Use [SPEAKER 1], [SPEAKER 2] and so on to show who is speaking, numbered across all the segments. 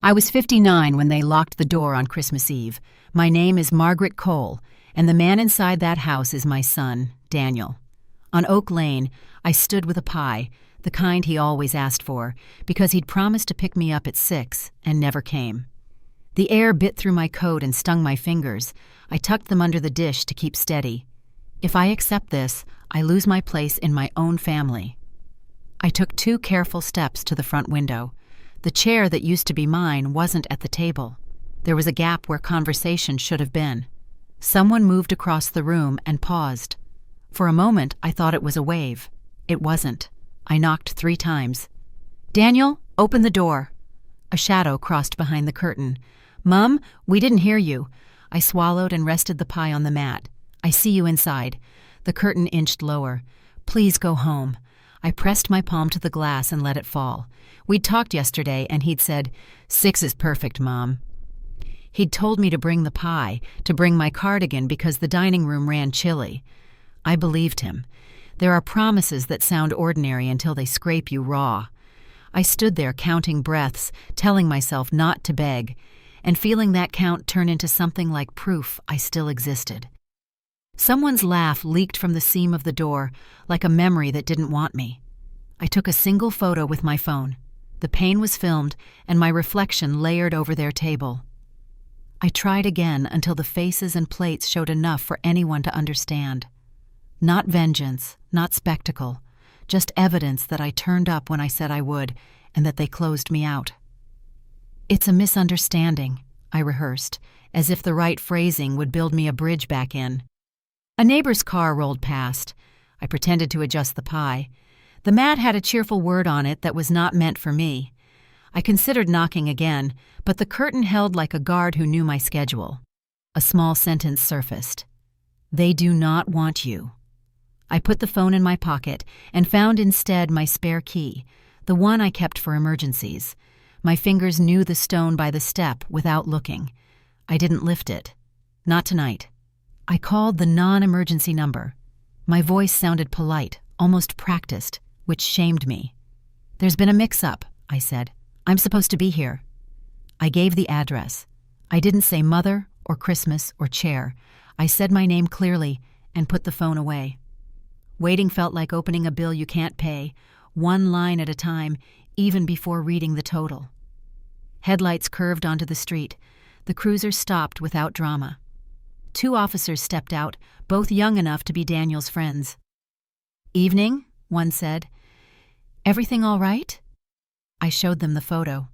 [SPEAKER 1] I was 59 when they locked the door on Christmas Eve. My name is Margaret Cole, and the man inside that house is my son, Daniel. On Oak Lane, I stood with a pie, the kind he always asked for, because he'd promised to pick me up at 6 and never came. The air bit through my coat and stung my fingers. I tucked them under the dish to keep steady. If I accept this, I lose my place in my own family. I took 2 careful steps to the front window. The chair that used to be mine wasn't at the table. There was a gap where conversation should have been. Someone moved across the room and paused. For a moment, I thought it was a wave. It wasn't. I knocked 3 times. "Daniel, open the door." A shadow crossed behind the curtain. "Mum, we didn't hear you." I swallowed and rested the pie on the mat. "I see you inside." The curtain inched lower. "Please go home." I pressed my palm to the glass and let it fall. We'd talked yesterday, and he'd said, "6 is perfect, Mom." He'd told me to bring the pie, to bring my cardigan because the dining room ran chilly. I believed him. There are promises that sound ordinary until they scrape you raw. I stood there counting breaths, telling myself not to beg, and feeling that count turn into something like proof I still existed. Someone's laugh leaked from the seam of the door, like a memory that didn't want me. I took a single photo with my phone. The pain was filmed, and my reflection layered over their table. I tried again until the faces and plates showed enough for anyone to understand. Not vengeance, not spectacle, just evidence that I turned up when I said I would, and that they closed me out. "It's a misunderstanding," I rehearsed, as if the right phrasing would build me a bridge back in. A neighbor's car rolled past. I pretended to adjust the pie. The mat had a cheerful word on it that was not meant for me. I considered knocking again, but the curtain held like a guard who knew my schedule. A small sentence surfaced. "They do not want you." I put the phone in my pocket and found instead my spare key, the one I kept for emergencies. My fingers knew the stone by the step without looking. I didn't lift it. Not tonight. I called the non-emergency number. My voice sounded polite, almost practiced, which shamed me. "There's been a mix-up," I said. "I'm supposed to be here." I gave the address. I didn't say mother or Christmas or chair. I said my name clearly and put the phone away. Waiting felt like opening a bill you can't pay, one line at a time, even before reading the total. Headlights curved onto the street. The cruiser stopped without drama. 2 officers stepped out, both young enough to be Daniel's friends. "Evening," one said. "Everything all right?" I showed them the photo.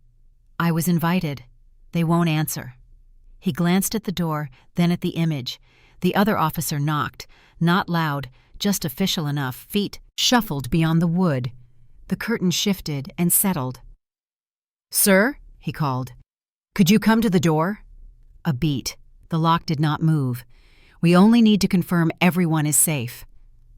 [SPEAKER 1] "I was invited. They won't answer." He glanced at the door, then at the image. The other officer knocked, not loud, just official enough. Feet shuffled beyond the wood. The curtain shifted and settled. "Sir," he called, "could you come to the door?" A beat. The lock did not move. "We only need to confirm everyone is safe."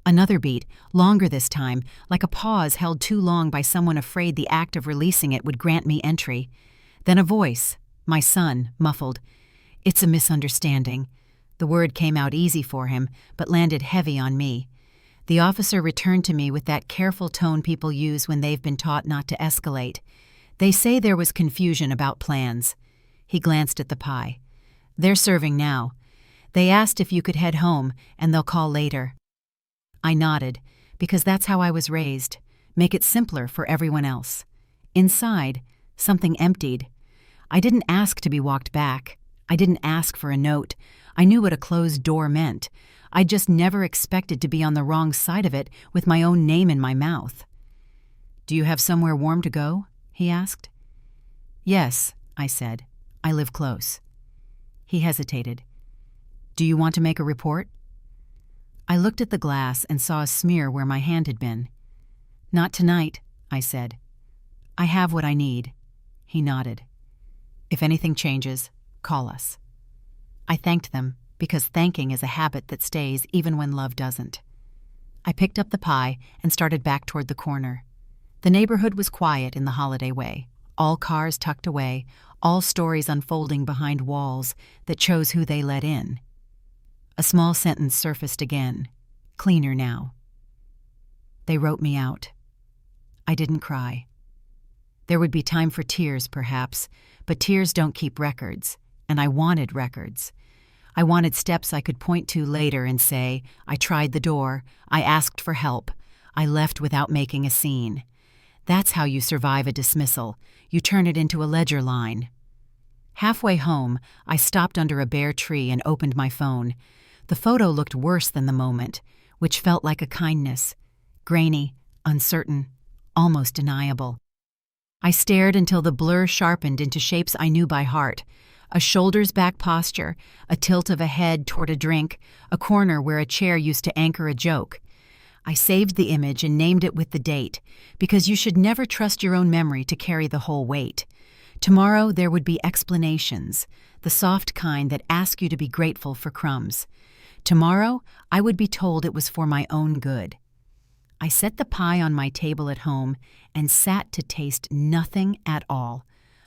[SPEAKER 1] Another beat, longer this time, like a pause held too long by someone afraid the act of releasing it would grant me entry. Then a voice, my son, muffled. "It's a misunderstanding." The word came out easy for him, but landed heavy on me. The officer returned to me with that careful tone people use when they've been taught not to escalate. "They say there was confusion about plans." He glanced at the pie. "They're serving now. They asked if you could head home, and they'll call later." I nodded, because that's how I was raised. Make it simpler for everyone else. Inside, something emptied. I didn't ask to be walked back. I didn't ask for a note. I knew what a closed door meant. I just never expected to be on the wrong side of it with my own name in my mouth. "Do you have somewhere warm to go?" he asked. "Yes," I said. "I live close." He hesitated. "Do you want to make a report?" I looked at the glass and saw a smear where my hand had been. "Not tonight," I said. "I have what I need." He nodded. "If anything changes, call us." I thanked them, because thanking is a habit that stays even when love doesn't. I picked up the pie and started back toward the corner. The neighborhood was quiet in the holiday way, all cars tucked away, all stories unfolding behind walls that chose who they let in. A small sentence surfaced again, cleaner now. "They wrote me out." I didn't cry. There would be time for tears, perhaps, but tears don't keep records, and I wanted records. I wanted steps I could point to later and say, I tried the door, I asked for help, I left without making a scene. That's how you survive a dismissal. You turn it into a ledger line. Halfway home, I stopped under a bare tree and opened my phone. The photo looked worse than the moment, which felt like a kindness. Grainy, uncertain, almost deniable. I stared until the blur sharpened into shapes I knew by heart. A shoulders back posture, a tilt of a head toward a drink, a corner where a chair used to anchor a joke. I saved the image and named it with the date, because you should never trust your own memory to carry the whole weight. Tomorrow there would be explanations, the soft kind that ask you to be grateful for crumbs. Tomorrow I would be told it was for my own good. I set the pie on my table at home and sat to taste nothing at all.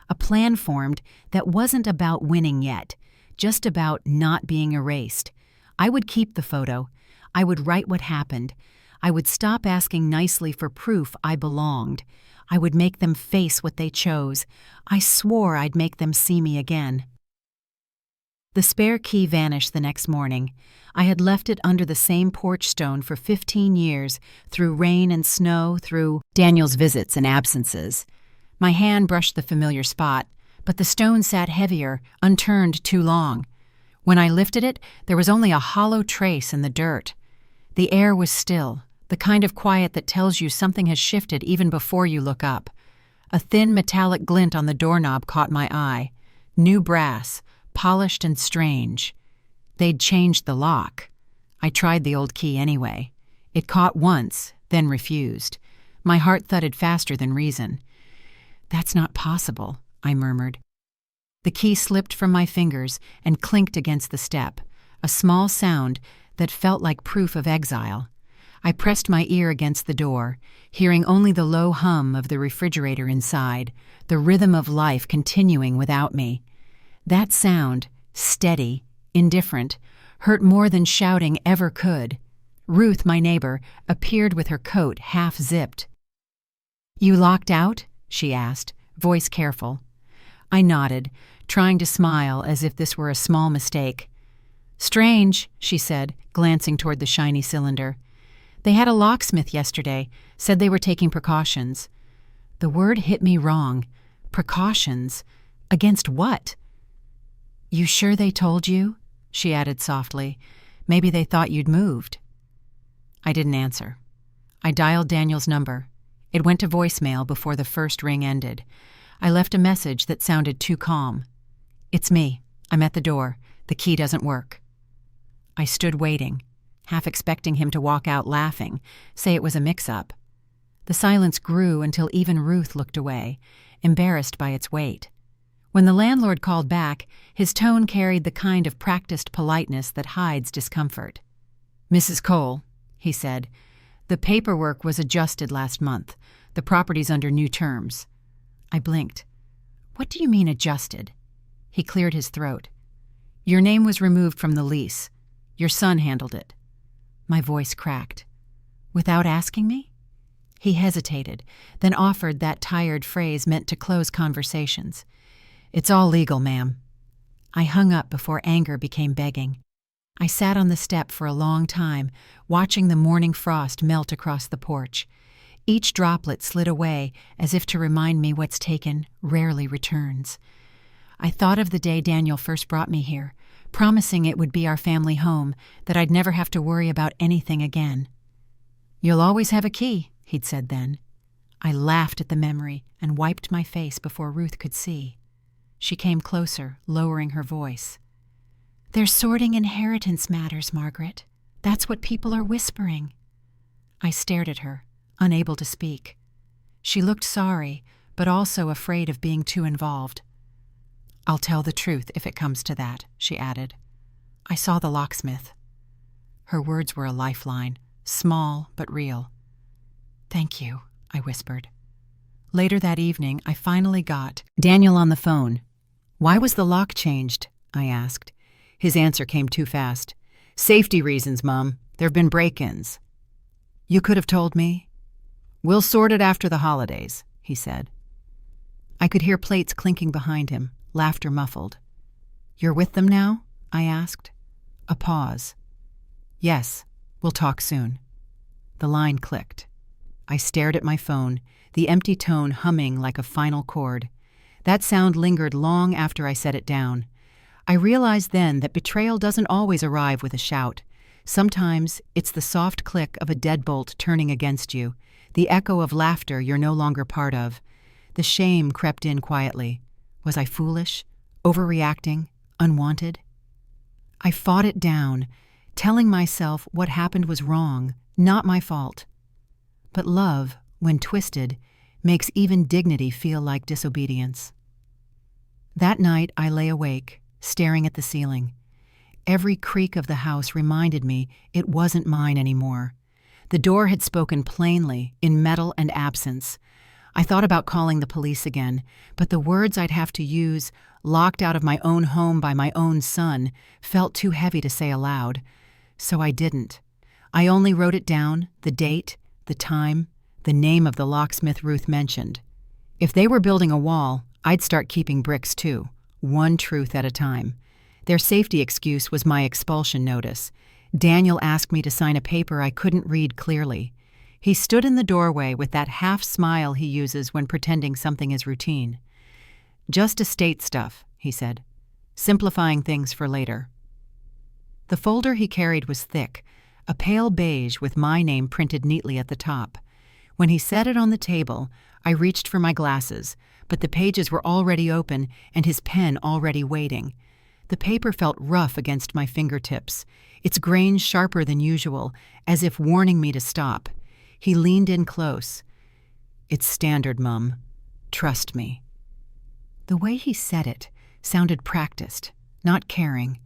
[SPEAKER 1] A plan formed that wasn't about winning yet, just about not being erased. I would keep the photo. I would write what happened. I would stop asking nicely for proof I belonged. I would make them face what they chose. I swore I'd make them see me again. The spare key vanished the next morning. I had left it under the same porch stone for 15 years, through rain and snow, through Daniel's visits and absences. My hand brushed the familiar spot, but the stone sat heavier, unturned too long. When I lifted it, there was only a hollow trace in the dirt. The air was still, the kind of quiet that tells you something has shifted even before you look up. A thin metallic glint on the doorknob caught my eye. New brass, polished and strange. They'd changed the lock. I tried the old key anyway. It caught once, then refused. My heart thudded faster than reason. "That's not possible," I murmured. The key slipped from my fingers and clinked against the step, a small sound that felt like proof of exile. I pressed my ear against the door, hearing only the low hum of the refrigerator inside, the rhythm of life continuing without me. That sound, steady, indifferent, hurt more than shouting ever could. Ruth, my neighbor, appeared with her coat half-zipped. "You locked out?" she asked, voice careful. I nodded, trying to smile as if this were a small mistake. "Strange," she said, glancing toward the shiny cylinder. "They had a locksmith yesterday, said they were taking precautions." The word hit me wrong. Precautions? Against what? "You sure they told you?" she added softly. "Maybe they thought you'd moved." I didn't answer. I dialed Daniel's number. It went to voicemail before the first ring ended. I left a message that sounded too calm. "It's me. I'm at the door. The key doesn't work." I stood waiting, half expecting him to walk out laughing, say it was a mix-up. The silence grew until even Ruth looked away, embarrassed by its weight. When the landlord called back, his tone carried the kind of practiced politeness that hides discomfort. "Mrs. Cole," he said, "the paperwork was adjusted last month. The property's under new terms." I blinked. "What do you mean adjusted?" He cleared his throat. "Your name was removed from the lease. Your son handled it." My voice cracked. "Without asking me?" He hesitated, then offered that tired phrase meant to close conversations. "It's all legal, ma'am." I hung up before anger became begging. I sat on the step for a long time, watching the morning frost melt across the porch. Each droplet slid away as if to remind me what's taken rarely returns. I thought of the day Daniel first brought me here, promising it would be our family home, that I'd never have to worry about anything again. "You'll always have a key," he'd said then. I laughed at the memory and wiped my face before Ruth could see. She came closer, lowering her voice. "They're sorting inheritance matters, Margaret. That's what people are whispering." I stared at her, unable to speak. She looked sorry, but also afraid of being too involved. "I'll tell the truth if it comes to that," she added. "I saw the locksmith." Her words were a lifeline, small but real. "Thank you," I whispered. Later that evening, I finally got Daniel on the phone. "Why was the lock changed?" I asked. His answer came too fast. "Safety reasons, Mom. There've been break-ins." "You could have told me." "We'll sort it after the holidays," he said. I could hear plates clinking behind him, laughter muffled. "You're with them now?" I asked. A pause. "Yes, we'll talk soon." The line clicked. I stared at my phone, the empty tone humming like a final chord. That sound lingered long after I set it down. I realized then that betrayal doesn't always arrive with a shout. Sometimes it's the soft click of a deadbolt turning against you, the echo of laughter you're no longer part of. The shame crept in quietly. Was I foolish? Overreacting? Unwanted? I fought it down, telling myself what happened was wrong, not my fault. But love, when twisted, makes even dignity feel like disobedience. That night I lay awake, staring at the ceiling. Every creak of the house reminded me it wasn't mine anymore. The door had spoken plainly, in metal and absence. I thought about calling the police again, but the words I'd have to use, locked out of my own home by my own son, felt too heavy to say aloud. So I didn't. I only wrote it down, the date, the time, the name of the locksmith Ruth mentioned. If they were building a wall, I'd start keeping bricks too, one truth at a time. Their safety excuse was my expulsion notice. Daniel asked me to sign a paper I couldn't read clearly. He stood in the doorway with that half smile he uses when pretending something is routine. "Just estate stuff," he said, "simplifying things for later." The folder he carried was thick, a pale beige with my name printed neatly at the top. When he set it on the table, I reached for my glasses, but the pages were already open and his pen already waiting. The paper felt rough against my fingertips, its grain sharper than usual, as if warning me to stop. He leaned in close. "It's standard, Mum. Trust me." The way he said it sounded practiced, not caring.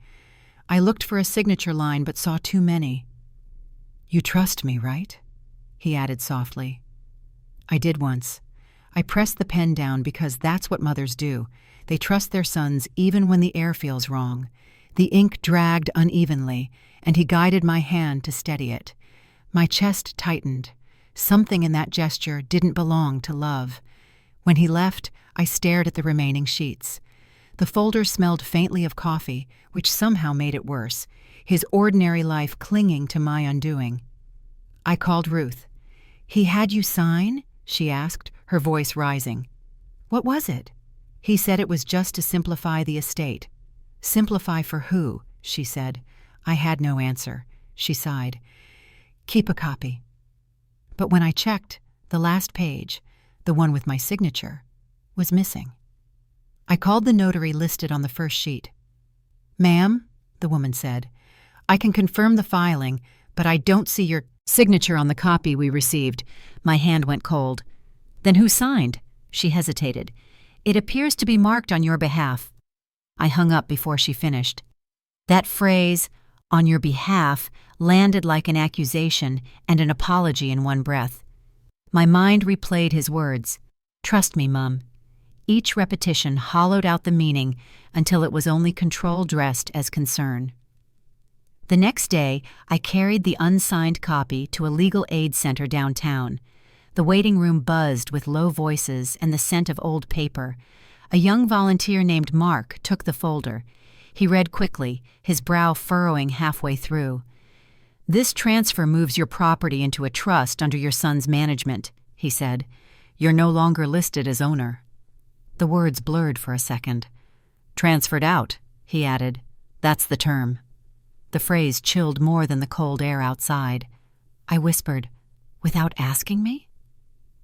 [SPEAKER 1] I looked for a signature line but saw too many. "You trust me, right?" he added softly. I did once. I pressed the pen down because that's what mothers do. They trust their sons even when the air feels wrong. The ink dragged unevenly, and he guided my hand to steady it. My chest tightened. Something in that gesture didn't belong to love. When he left, I stared at the remaining sheets. The folder smelled faintly of coffee, which somehow made it worse, his ordinary life clinging to my undoing. I called Ruth. "He had you sign?" she asked, her voice rising. "What was it?" He said it was just to simplify the estate. "Simplify for who?" she said. I had no answer. She sighed. "Keep a copy." But when I checked, the last page, the one with my signature, was missing. I called the notary listed on the first sheet. "Ma'am," the woman said, "I can confirm the filing, but I don't see your signature on the copy we received." My hand went cold. "Then who signed?" She hesitated. "It appears to be marked on your behalf." I hung up before she finished. That phrase, "on your behalf," landed like an accusation and an apology in one breath. My mind replayed his words. "Trust me, Mum." Each repetition hollowed out the meaning until it was only control dressed as concern. The next day, I carried the unsigned copy to a legal aid center downtown. The waiting room buzzed with low voices and the scent of old paper. A young volunteer named Mark took the folder. He read quickly, his brow furrowing halfway through. "This transfer moves your property into a trust under your son's management," he said. "You're no longer listed as owner." The words blurred for a second. "Transferred out," he added. "That's the term." The phrase chilled more than the cold air outside. I whispered, "Without asking me?"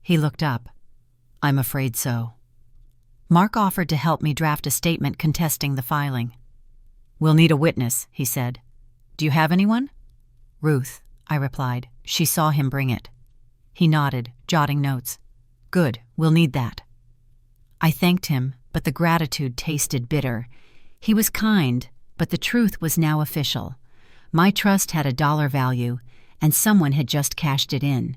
[SPEAKER 1] He looked up. "I'm afraid so." Mark offered to help me draft a statement contesting the filing. "We'll need a witness," he said. "Do you have anyone?" "Ruth," I replied. "She saw him bring it." He nodded, jotting notes. "Good, we'll need that." I thanked him, but the gratitude tasted bitter. He was kind, but the truth was now official. My trust had a dollar value, and someone had just cashed it in.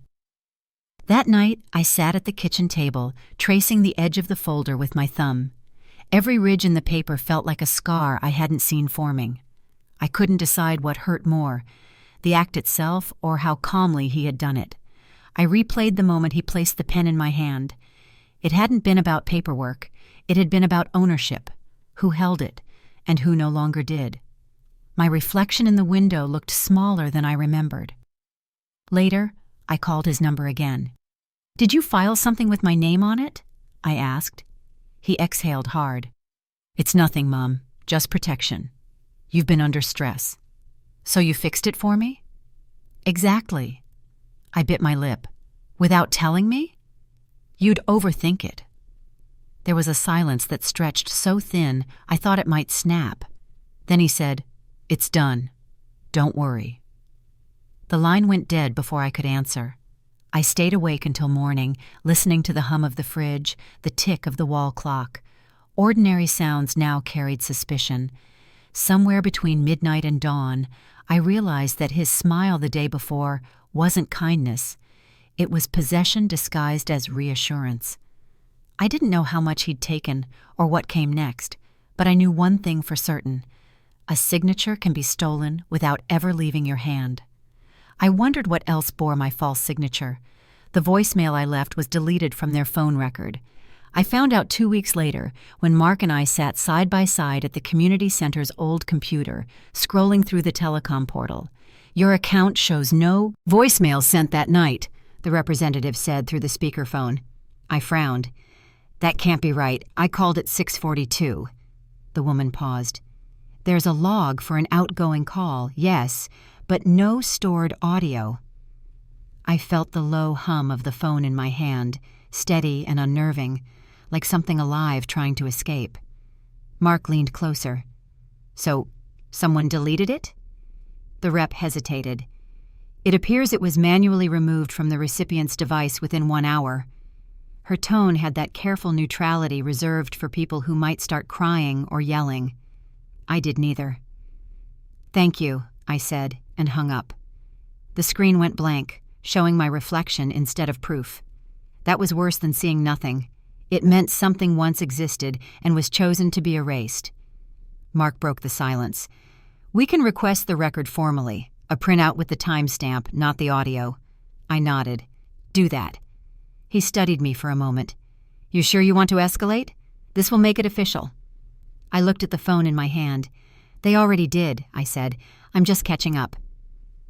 [SPEAKER 1] That night, I sat at the kitchen table, tracing the edge of the folder with my thumb. Every ridge in the paper felt like a scar I hadn't seen forming. I couldn't decide what hurt more, the act itself or how calmly he had done it. I replayed the moment he placed the pen in my hand. It hadn't been about paperwork. It had been about ownership, who held it, and who no longer did. My reflection in the window looked smaller than I remembered. Later, I called his number again. "Did you file something with my name on it?" I asked. He exhaled hard. "It's nothing, Mom. Just protection. You've been under stress." "So you fixed it for me?" "Exactly." I bit my lip. "Without telling me?" "You'd overthink it." There was a silence that stretched so thin I thought it might snap. Then he said, "It's done. Don't worry." The line went dead before I could answer. I stayed awake until morning, listening to the hum of the fridge, the tick of the wall clock. Ordinary sounds now carried suspicion. Somewhere between midnight and dawn, I realized that his smile the day before wasn't kindness. It was possession disguised as reassurance. I didn't know how much he'd taken or what came next, but I knew one thing for certain. A signature can be stolen without ever leaving your hand. I wondered what else bore my false signature. The voicemail I left was deleted from their phone record. I found out 2 weeks later when Mark and I sat side by side at the community center's old computer, scrolling through the telecom portal. "Your account shows no voicemail sent that night," the representative said through the speakerphone. I frowned. "That can't be right. I called at 6:42. The woman paused. "There's a log for an outgoing call, yes, but no stored audio." I felt the low hum of the phone in my hand, steady and unnerving, like something alive trying to escape. Mark leaned closer. "So, someone deleted it?" The rep hesitated. "It appears it was manually removed from the recipient's device within 1 hour." Her tone had that careful neutrality reserved for people who might start crying or yelling. I did neither. "Thank you," I said, and hung up. The screen went blank, showing my reflection instead of proof. That was worse than seeing nothing. It meant something once existed and was chosen to be erased. Mark broke the silence. "We can request the record formally, a printout with the timestamp, not the audio." I nodded. "Do that." He studied me for a moment. "You sure you want to escalate? This will make it official." I looked at the phone in my hand. "They already did," I said. "I'm just catching up."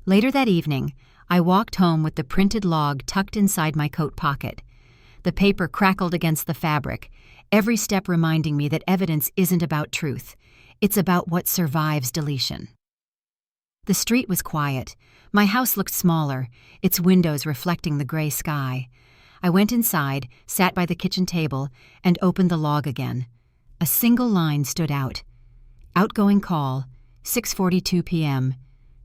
[SPEAKER 1] Later that evening, I walked home with the printed log tucked inside my coat pocket. The paper crackled against the fabric, every step reminding me that evidence isn't about truth. It's about what survives deletion. The street was quiet. My house looked smaller, its windows reflecting the gray sky. I went inside, sat by the kitchen table, and opened the log again. A single line stood out. Outgoing call, 6:42 p.m.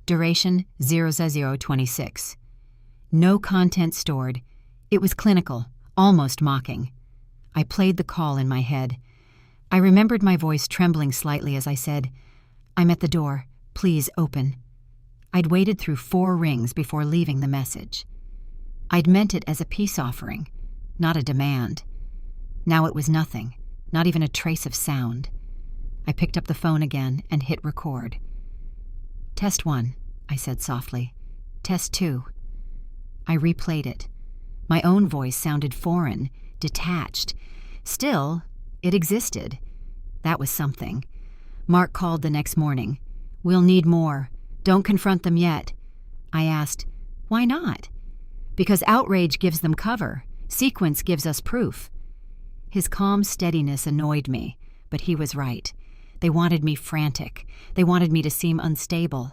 [SPEAKER 1] Duration 00026. No content stored. It was clinical, almost mocking. I played the call in my head. I remembered my voice trembling slightly as I said, "I'm at the door. Please open." I'd waited through 4 rings before leaving the message. I'd meant it as a peace offering, not a demand. Now it was nothing, not even a trace of sound. I picked up the phone again and hit record. "Test 1, I said softly. "Test 2. I replayed it. My own voice sounded foreign, detached. Still, it existed. That was something. Mark called the next morning. "We'll need more. Don't confront them yet." I asked, "Why not?" "Because outrage gives them cover. Sequence gives us proof." His calm steadiness annoyed me, but he was right. They wanted me frantic. They wanted me to seem unstable.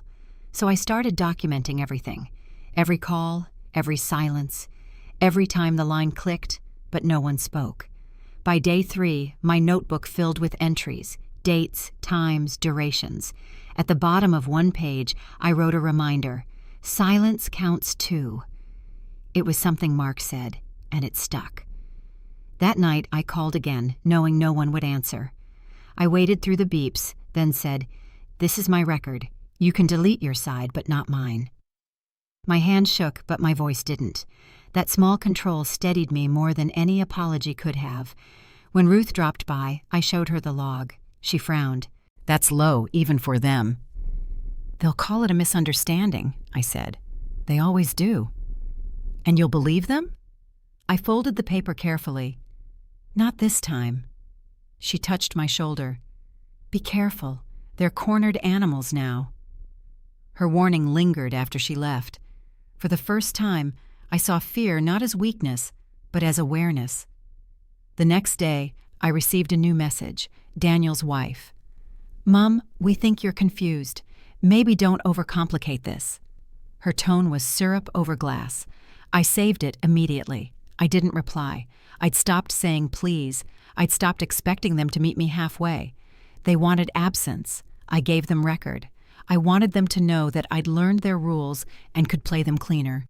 [SPEAKER 1] So I started documenting everything. Every call, every silence, every time the line clicked, but no one spoke. By day 3, my notebook filled with entries, dates, times, durations. At the bottom of one page, I wrote a reminder, "Silence counts too." It was something Mark said, and it stuck. That night, I called again, knowing no one would answer. I waited through the beeps, then said, "This is my record. You can delete your side, but not mine." My hand shook, but my voice didn't. That small control steadied me more than any apology could have. When Ruth dropped by, I showed her the log. She frowned. "That's low, even for them." "They'll call it a misunderstanding," I said. "They always do." "And you'll believe them?" I folded the paper carefully. Not this time. She touched my shoulder. Be careful. They're cornered animals now. Her warning lingered after she left. For the first time, I saw fear not as weakness, but as awareness. The next day, I received a new message, Daniel's wife. Mom, we think you're confused. Maybe don't overcomplicate this. Her tone was syrup over glass. I saved it immediately. I didn't reply. I'd stopped saying please. I'd stopped expecting them to meet me halfway. They wanted absence. I gave them record. I wanted them to know that I'd learned their rules and could play them cleaner.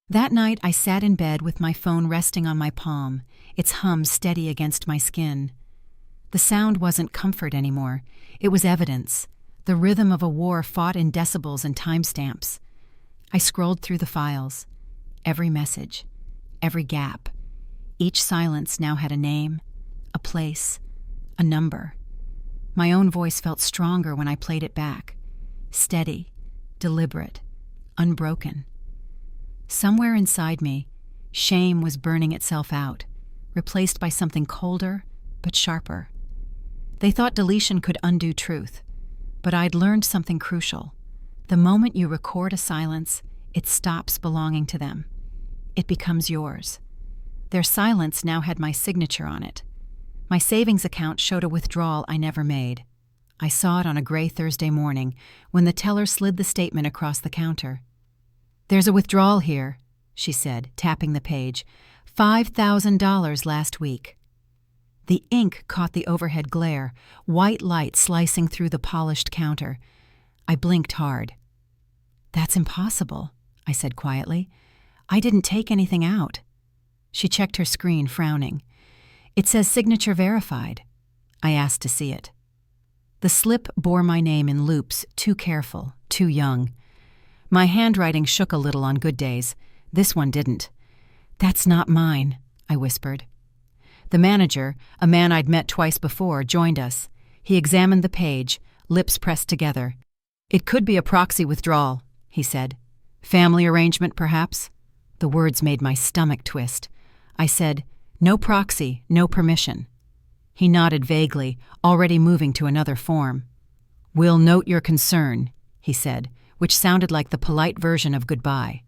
[SPEAKER 1] That night, I sat in bed with my phone resting on my palm, its hum steady against my skin. The sound wasn't comfort anymore. It was evidence, the rhythm of a war fought in decibels and timestamps. I scrolled through the files. Every message, every gap. Each silence now had a name, a place, a number. My own voice felt stronger when I played it back. Steady, deliberate, unbroken. Somewhere inside me, shame was burning itself out, replaced by something colder but sharper. They thought deletion could undo truth, but I'd learned something crucial. The moment you record a silence, it stops belonging to them. It becomes yours. Their silence now had my signature on it. My savings account showed a withdrawal I never made. I saw it on a gray Thursday morning when the teller slid the statement across the counter. There's a withdrawal here, she said, tapping the page. $5,000 last week. The ink caught the overhead glare, white light slicing through the polished counter. I blinked hard. That's impossible, I said quietly. I didn't take anything out. She checked her screen, frowning. It says signature verified. I asked to see it. The slip bore my name in loops, too careful, too young. My handwriting shook a little on good days. This one didn't. That's not mine, I whispered. The manager, a man I'd met twice before, joined us. He examined the page, lips pressed together. It could be a proxy withdrawal, he said. Family arrangement, perhaps? The words made my stomach twist. I said, no proxy, no permission. He nodded vaguely, already moving to another form. We'll note your concern, he said, which sounded like the polite version of goodbye.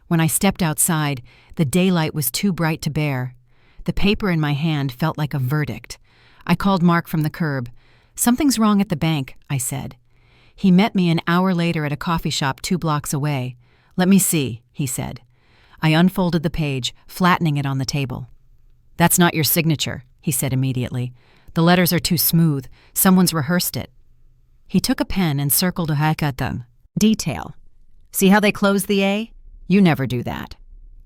[SPEAKER 1] When I stepped outside, the daylight was too bright to bear. The paper in my hand felt like a verdict. I called Mark from the curb. Something's wrong at the bank, I said. He met me an hour later at a coffee shop 2 blocks away. Let me see, he said. I unfolded the page, flattening it on the table. That's not your signature, he said immediately. The letters are too smooth. Someone's rehearsed it. He took a pen and circled a hakatan. Detail. See how they close the A? You never do that.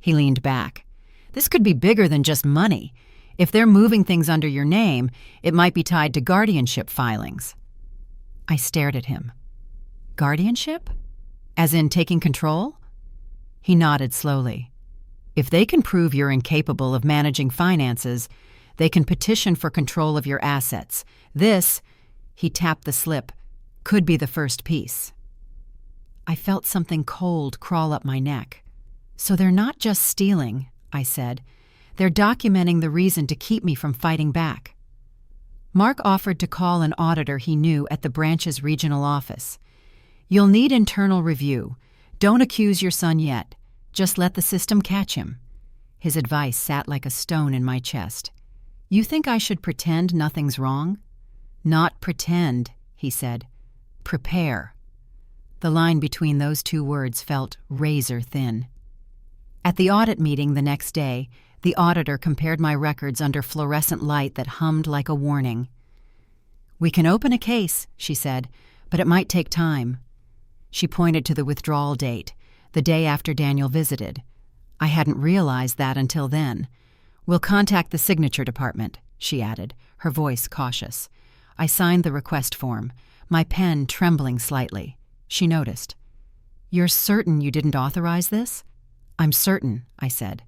[SPEAKER 1] He leaned back. This could be bigger than just money. If they're moving things under your name, it might be tied to guardianship filings. I stared at him. Guardianship? As in taking control? He nodded slowly. If they can prove you're incapable of managing finances, they can petition for control of your assets. This, he tapped the slip, could be the first piece. I felt something cold crawl up my neck. So they're not just stealing, I said. They're documenting the reason to keep me from fighting back. Mark offered to call an auditor he knew at the branch's regional office. You'll need internal review. Don't accuse your son yet. Just let the system catch him. His advice sat like a stone in my chest. You think I should pretend nothing's wrong? Not pretend, he said. Prepare. The line between those 2 words felt razor thin. At the audit meeting the next day, the auditor compared my records under fluorescent light that hummed like a warning. We can open a case, she said, but it might take time. She pointed to the withdrawal date, the day after Daniel visited. I hadn't realized that until then. We'll contact the signature department, she added, her voice cautious. I signed the request form, my pen trembling slightly. She noticed. You're certain you didn't authorize this? I'm certain, I said.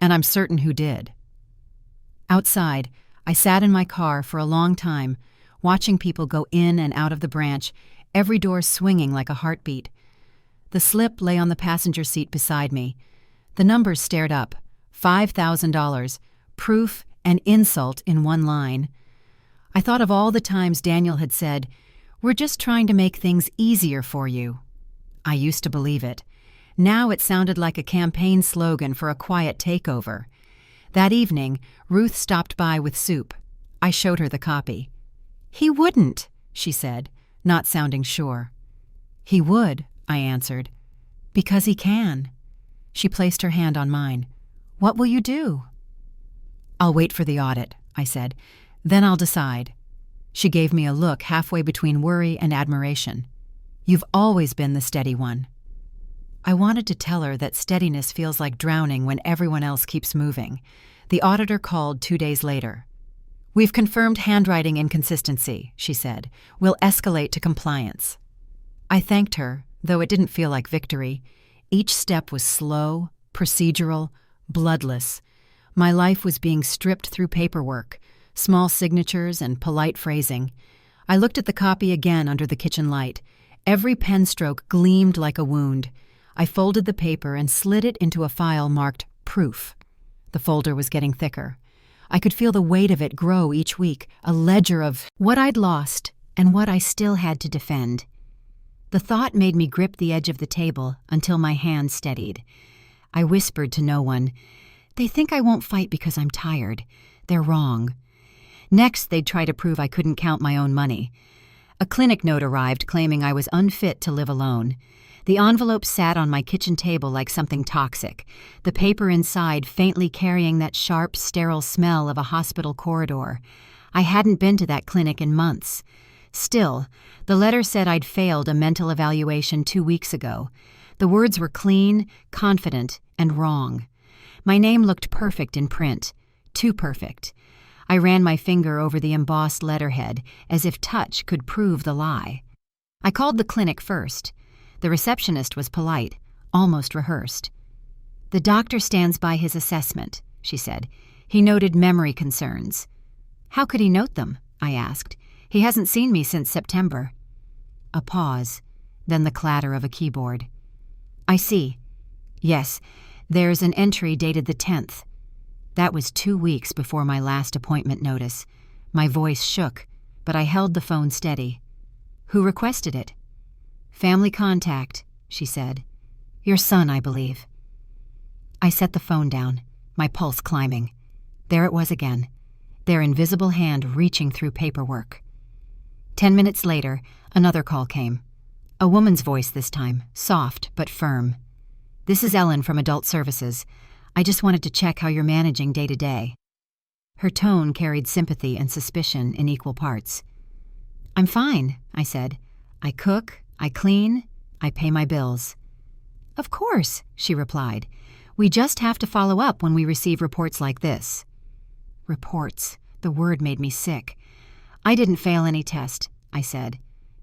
[SPEAKER 1] And I'm certain who did. Outside, I sat in my car for a long time, watching people go in and out of the branch, every door swinging like a heartbeat. The slip lay on the passenger seat beside me. The numbers stared up. $5,000. Proof An insult in one line. I thought of all the times Daniel had said, "We're just trying to make things easier for you." I used to believe it. Now it sounded like a campaign slogan for a quiet takeover. That evening, Ruth stopped by with soup. I showed her the copy. "He wouldn't," she said, not sounding sure. "He would," I answered. "Because he can." She placed her hand on mine. "What will you do?" "I'll wait for the audit," I said. "Then I'll decide." She gave me a look halfway between worry and admiration. "You've always been the steady one." I wanted to tell her that steadiness feels like drowning when everyone else keeps moving. The auditor called 2 days later. "We've confirmed handwriting inconsistency," she said. "We'll escalate to compliance." I thanked her, though it didn't feel like victory. Each step was slow, procedural, bloodless. My life was being stripped through paperwork, small signatures and polite phrasing. I looked at the copy again under the kitchen light. Every pen stroke gleamed like a wound. I folded the paper and slid it into a file marked Proof. The folder was getting thicker. I could feel the weight of it grow each week, a ledger of what I'd lost and what I still had to defend. The thought made me grip the edge of the table until my hand steadied. I whispered to no one, "They think I won't fight because I'm tired. They're wrong." Next, they'd try to prove I couldn't count my own money. A clinic note arrived claiming I was unfit to live alone. The envelope sat on my kitchen table like something toxic, the paper inside faintly carrying that sharp, sterile smell of a hospital corridor. I hadn't been to that clinic in months. Still, the letter said I'd failed a mental evaluation 2 weeks ago. The words were clean, confident, and wrong. My name looked perfect in print, too perfect. I ran my finger over the embossed letterhead, as if touch could prove the lie. I called the clinic first. The receptionist was polite, almost rehearsed. "The doctor stands by his assessment," she said. "He noted memory concerns." "How could he note them?" I asked. "He hasn't seen me since September." A pause, then the clatter of a keyboard. "I see. Yes, there's an entry dated the 10th. That was 2 weeks before my last appointment notice. My voice shook, but I held the phone steady. "Who requested it?" "Family contact," she said. "Your son, I believe." I set the phone down, my pulse climbing. There it was again, their invisible hand reaching through paperwork. 10 minutes later, another call came. A woman's voice this time, soft but firm. "This is Ellen from Adult Services. I just wanted to check how you're managing day to day." Her tone carried sympathy and suspicion in equal parts. "I'm fine," I said. "I cook, I clean, I pay my bills." "Of course," she replied. "We just have to follow up when we receive reports like this." Reports. The word made me sick. "I didn't fail any test," I said.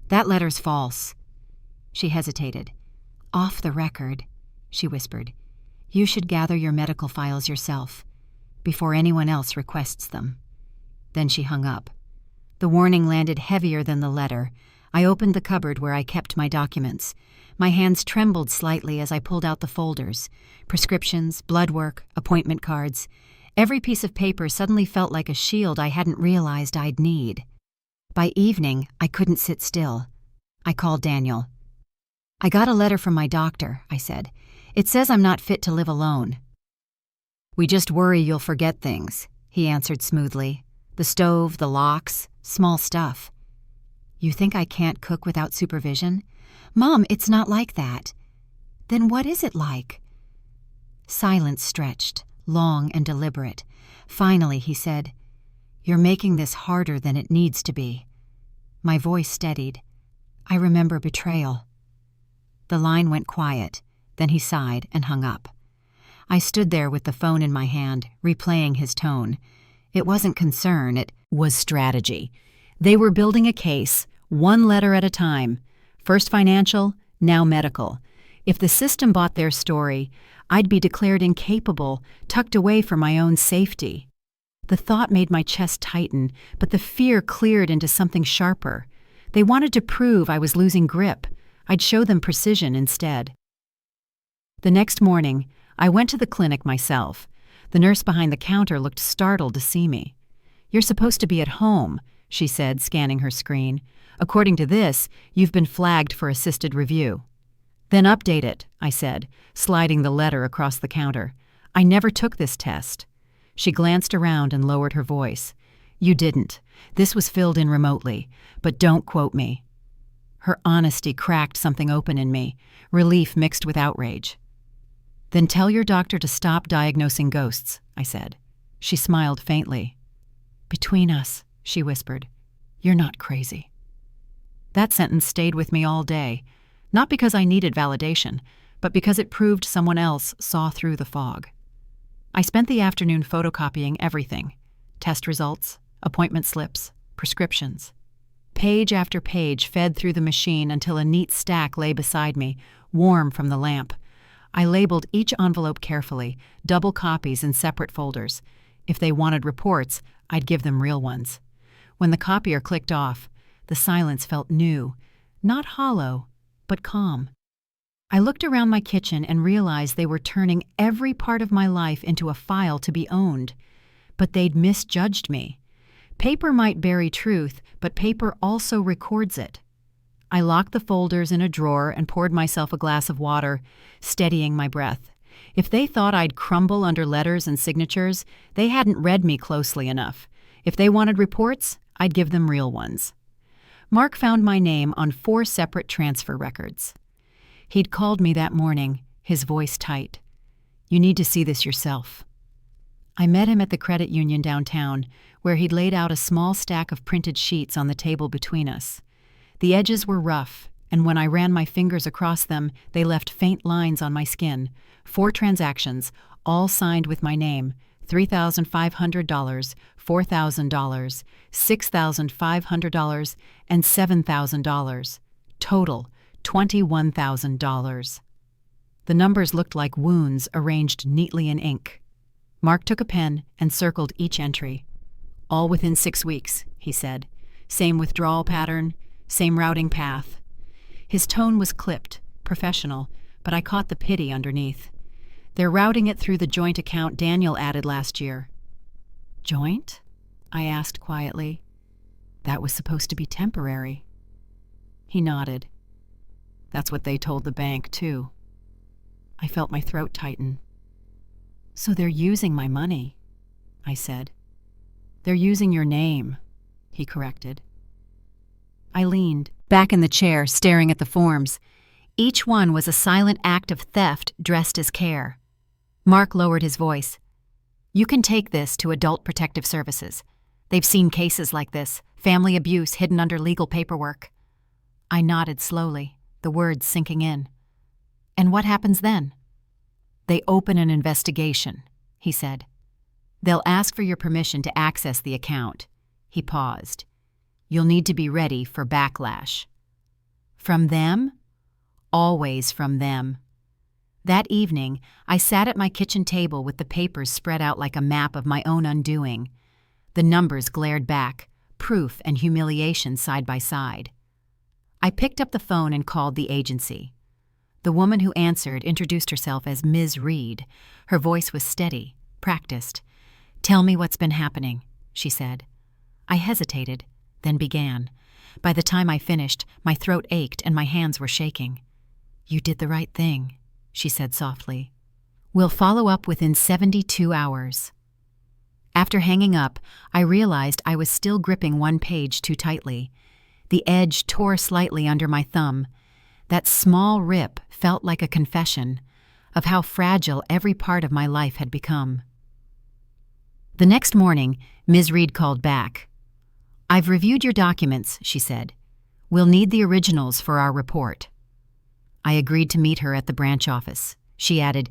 [SPEAKER 1] "That letter's false." She hesitated. "Off the record," she whispered. "You should gather your medical files yourself, before anyone else requests them." Then she hung up. The warning landed heavier than the letter. I opened the cupboard where I kept my documents. My hands trembled slightly as I pulled out the folders. Prescriptions, blood work, appointment cards. Every piece of paper suddenly felt like a shield I hadn't realized I'd need. By evening, I couldn't sit still. I called Daniel. "I got a letter from my doctor," I said. "It says I'm not fit to live alone." "We just worry you'll forget things," he answered smoothly. "The stove, the locks, small stuff." "You think I can't cook without supervision?" "Mom, it's not like that." "Then what is it like?" Silence stretched, long and deliberate. Finally, he said, "You're making this harder than it needs to be." My voice steadied. "I remember betrayal." The line went quiet. Then he sighed and hung up. I stood there with the phone in my hand, replaying his tone. It wasn't concern, it was strategy. They were building a case, one letter at a time. First financial, now medical. If the system bought their story, I'd be declared incapable, tucked away for my own safety. The thought made my chest tighten, but the fear cleared into something sharper. They wanted to prove I was losing grip. I'd show them precision instead. The next morning, I went to the clinic myself. The nurse behind the counter looked startled to see me. "You're supposed to be at home," she said, scanning her screen. "According to this, you've been flagged for assisted review." "Then update it," I said, sliding the letter across the counter. "I never took this test." She glanced around and lowered her voice. "You didn't. This was filled in remotely, but don't quote me." Her honesty cracked something open in me, relief mixed with outrage. "Then tell your doctor to stop diagnosing ghosts," I said. She smiled faintly. "Between us," she whispered, "you're not crazy." That sentence stayed with me all day, not because I needed validation, but because it proved someone else saw through the fog. I spent the afternoon photocopying everything: test results, appointment slips, prescriptions. Page after page fed through the machine until a neat stack lay beside me, warm from the lamp. I labeled each envelope carefully, double copies in separate folders. If they wanted reports, I'd give them real ones. When the copier clicked off, the silence felt new, not hollow, but calm. I looked around my kitchen and realized they were turning every part of my life into a file to be owned. But they'd misjudged me. Paper might bury truth, but paper also records it. I locked the folders in a drawer and poured myself a glass of water, steadying my breath. If they thought I'd crumble under letters and signatures, they hadn't read me closely enough. If they wanted reports, I'd give them real ones. Mark found my name on 4 separate transfer records. He'd called me that morning, his voice tight. "You need to see this yourself." I met him at the credit union downtown, where he'd laid out a small stack of printed sheets on the table between us. The edges were rough, and when I ran my fingers across them, they left faint lines on my skin. 4 transactions, all signed with my name: $3,500, $4,000, $6,500, and $7,000. Total, $21,000. The numbers looked like wounds arranged neatly in ink. Mark took a pen and circled each entry. "All within 6 weeks," he said. "Same withdrawal pattern, same routing path." His tone was clipped, professional, but I caught the pity underneath. "They're routing it through the joint account Daniel added last year." "Joint?" I asked quietly. "That was supposed to be temporary." He nodded. "That's what they told the bank, too." I felt my throat tighten. "So they're using my money," I said. "They're using your name," he corrected. I leaned, back in the chair, staring at the forms. Each one was a silent act of theft dressed as care. Mark lowered his voice. "You can take this to Adult Protective Services. They've seen cases like this, family abuse hidden under legal paperwork." I nodded slowly, the words sinking in. "And what happens then?" "They open an investigation," he said. "They'll ask for your permission to access the account." He paused. "You'll need to be ready for backlash." "From them?" "Always from them." That evening, I sat at my kitchen table with the papers spread out like a map of my own undoing. The numbers glared back, proof and humiliation side by side. I picked up the phone and called the agency. The woman who answered introduced herself as Ms. Reed. Her voice was steady, practiced. "Tell me what's been happening," she said. I hesitated, then began. By the time I finished, my throat ached and my hands were shaking. "You did the right thing," she said softly. "We'll follow up within 72 hours. After hanging up, I realized I was still gripping one page too tightly. The edge tore slightly under my thumb. That small rip felt like a confession of how fragile every part of my life had become. The next morning, Ms. Reed called back. "I've reviewed your documents," she said. "We'll need the originals for our report." I agreed to meet her at the branch office. She added,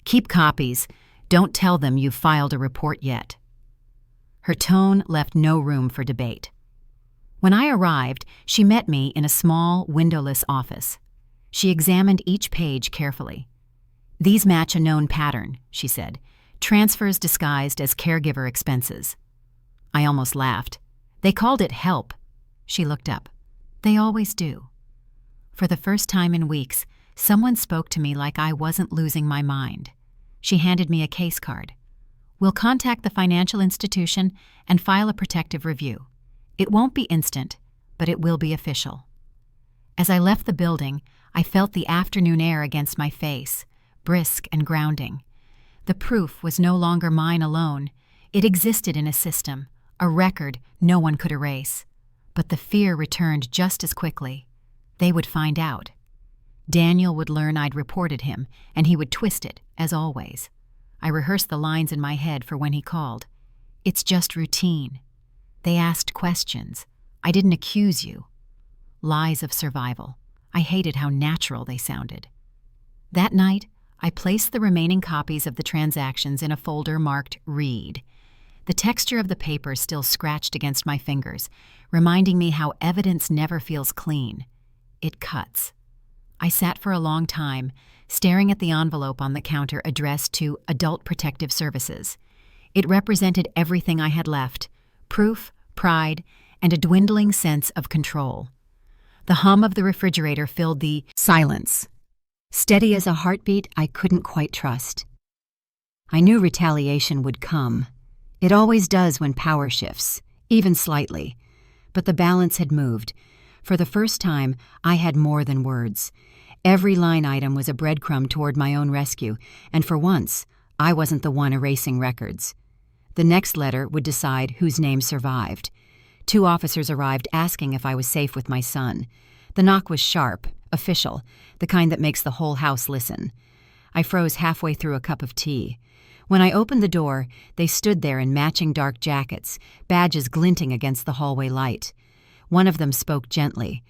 [SPEAKER 1] "Keep copies. Don't tell them you've filed a report yet." Her tone left no room for debate. When I arrived, she met me in a small, windowless office. She examined each page carefully. "These match a known pattern," she said. "Transfers disguised as caregiver expenses." I almost laughed. "They called it help." She looked up. "They always do." For the first time in weeks, someone spoke to me like I wasn't losing my mind. She handed me a case card. We'll contact the financial institution and file a protective review. It won't be instant, but it will be official. As I left the building, I felt the afternoon air against my face, brisk and grounding. The proof was no longer mine alone. It existed in a system, a record no one could erase. But the fear returned just as quickly. They would find out. Daniel would learn I'd reported him, and he would twist it, as always. I rehearsed the lines in my head for when he called. It's just routine. They asked questions. I didn't accuse you. Lies of survival. I hated how natural they sounded. That night, I placed the remaining copies of the transactions in a folder marked Read. The texture of the paper still scratched against my fingers, reminding me how evidence never feels clean. It cuts. I sat for a long time, staring at the envelope on the counter addressed to Adult Protective Services. It represented everything I had left: proof, pride, and a dwindling sense of control. The hum of the refrigerator filled the silence, steady as a heartbeat I couldn't quite trust. I knew retaliation would come. It always does when power shifts, even slightly. But the balance had moved. For the first time, I had more than words. Every line item was a breadcrumb toward my own rescue, and for once, I wasn't the one erasing records. The next letter would decide whose name survived. 2 officers arrived asking if I was safe with my son. The knock was sharp, official, the kind that makes the whole house listen. I froze halfway through a cup of tea. When I opened the door, they stood there in matching dark jackets, badges glinting against the hallway light. One of them spoke gently.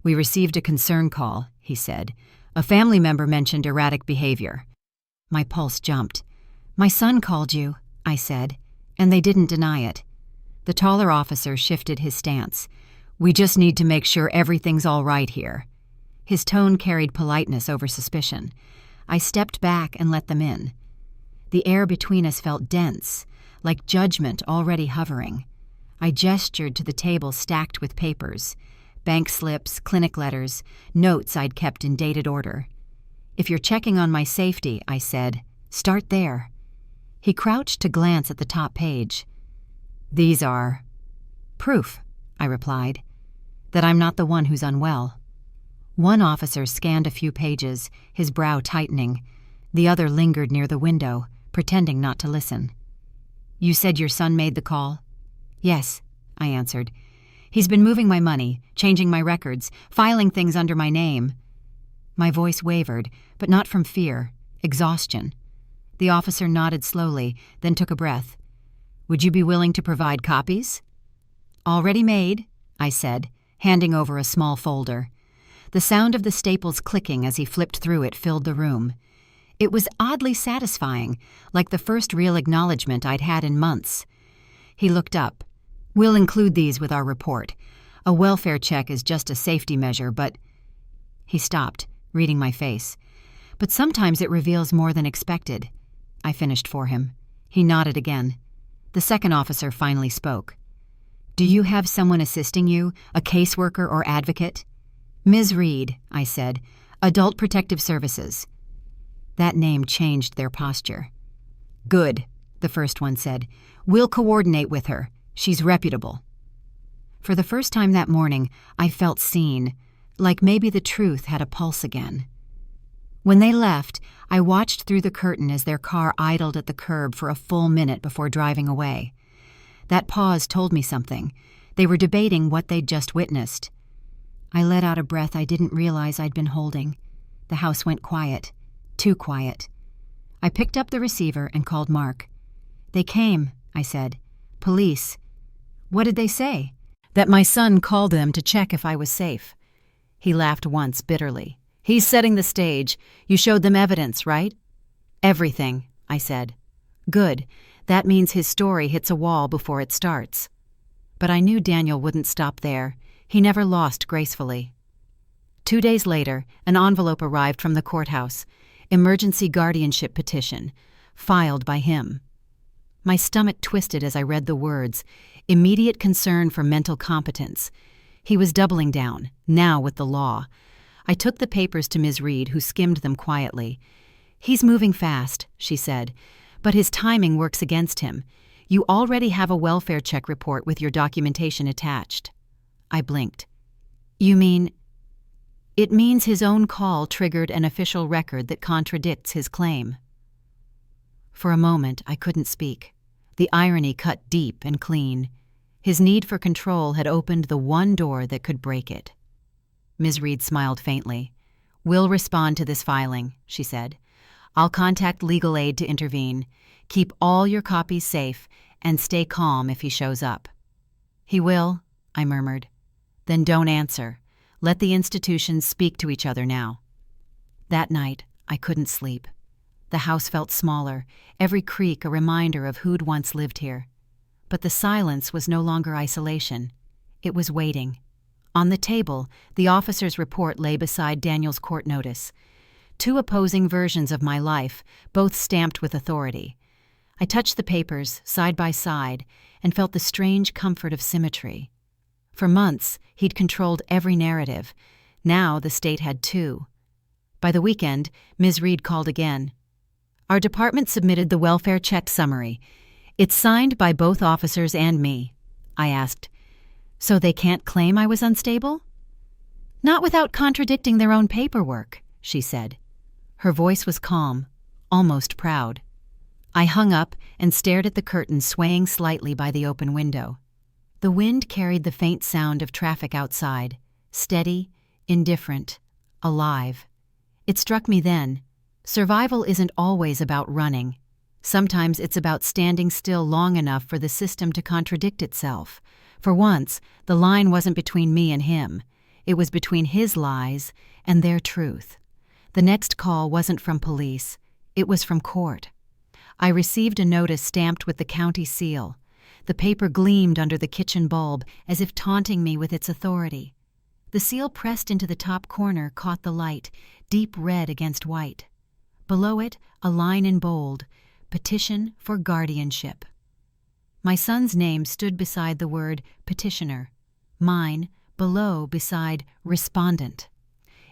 [SPEAKER 1] "We received a concern call," he said. "A family member mentioned erratic behavior." My pulse jumped. "My son called you," I said, and they didn't deny it. The taller officer shifted his stance. "We just need to make sure everything's all right here." His tone carried politeness over suspicion. I stepped back and let them in. The air between us felt dense, like judgment already hovering. I gestured to the table stacked with papers, bank slips, clinic letters, notes I'd kept in dated order. "If you're checking on my safety," I said, "start there." He crouched to glance at the top page. "These are proof," I replied, "that I'm not the one who's unwell." One officer scanned a few pages, his brow tightening. The other lingered near the window, pretending not to listen. "You said your son made the call?" "Yes," I answered. "He's been moving my money, changing my records, filing things under my name." My voice wavered, but not from fear, exhaustion. The officer nodded slowly, then took a breath. "Would you be willing to provide copies?" "Already made," I said, handing over a small folder. The sound of the staples clicking as he flipped through it filled the room. It was oddly satisfying, like the first real acknowledgement I'd had in months. He looked up. "We'll include these with our report. A welfare check is just a safety measure, but—" He stopped, reading my face. "But sometimes it reveals more than expected." I finished for him. He nodded again. The second officer finally spoke. "Do you have someone assisting you, a caseworker or advocate?" "Ms. Reed," I said, "Adult Protective Services." That name changed their posture. "Good," the first one said. "We'll coordinate with her. She's reputable." For the first time that morning, I felt seen, like maybe the truth had a pulse again. When they left, I watched through the curtain as their car idled at the curb for a full minute before driving away. That pause told me something. They were debating what they'd just witnessed. I let out a breath I didn't realize I'd been holding. The house went quiet. Too quiet. I picked up the receiver and called Mark. "They came," I said. "Police." "What did they say?" "That my son called them to check if I was safe." He laughed once bitterly. "He's setting the stage. You showed them evidence, right?" "Everything," I said. "Good. That means his story hits a wall before it starts." But I knew Daniel wouldn't stop there. He never lost gracefully. 2 days later, an envelope arrived from the courthouse. Emergency guardianship petition, filed by him. My stomach twisted as I read the words. Immediate concern for mental competence. He was doubling down, now with the law. I took the papers to Ms. Reed, who skimmed them quietly. "He's moving fast," she said, But his timing works against him. You already have a welfare check report with your documentation attached. I blinked. You mean... It means his own call triggered an official record that contradicts his claim. For a moment, I couldn't speak. The irony cut deep and clean. His need for control had opened the one door that could break it. Ms. Reed smiled faintly. "We'll respond to this filing," she said. "I'll contact legal aid to intervene. Keep all your copies safe and stay calm if he shows up." "He will," I murmured. "Then don't answer. Let the institutions speak to each other now." That night, I couldn't sleep. The house felt smaller, every creak a reminder of who'd once lived here. But the silence was no longer isolation. It was waiting. On the table, the officer's report lay beside Daniel's court notice. 2 opposing versions of my life, both stamped with authority. I touched the papers, side by side, and felt the strange comfort of symmetry. For months, he'd controlled every narrative. Now the state had 2. By the weekend, Ms. Reed called again. "Our department submitted the welfare check summary. It's signed by both officers and me." I asked, "So they can't claim I was unstable?" "Not without contradicting their own paperwork," she said. Her voice was calm, almost proud. I hung up and stared at the curtains swaying slightly by the open window. The wind carried the faint sound of traffic outside, steady, indifferent, alive. It struck me then. Survival isn't always about running. Sometimes it's about standing still long enough for the system to contradict itself. For once, the line wasn't between me and him. It was between his lies and their truth. The next call wasn't from police. It was from court. I received a notice stamped with the county seal. The paper gleamed under the kitchen bulb as if taunting me with its authority. The seal pressed into the top corner caught the light, deep red against white. Below it, a line in bold, "Petition for Guardianship." My son's name stood beside the word petitioner, mine below beside respondent.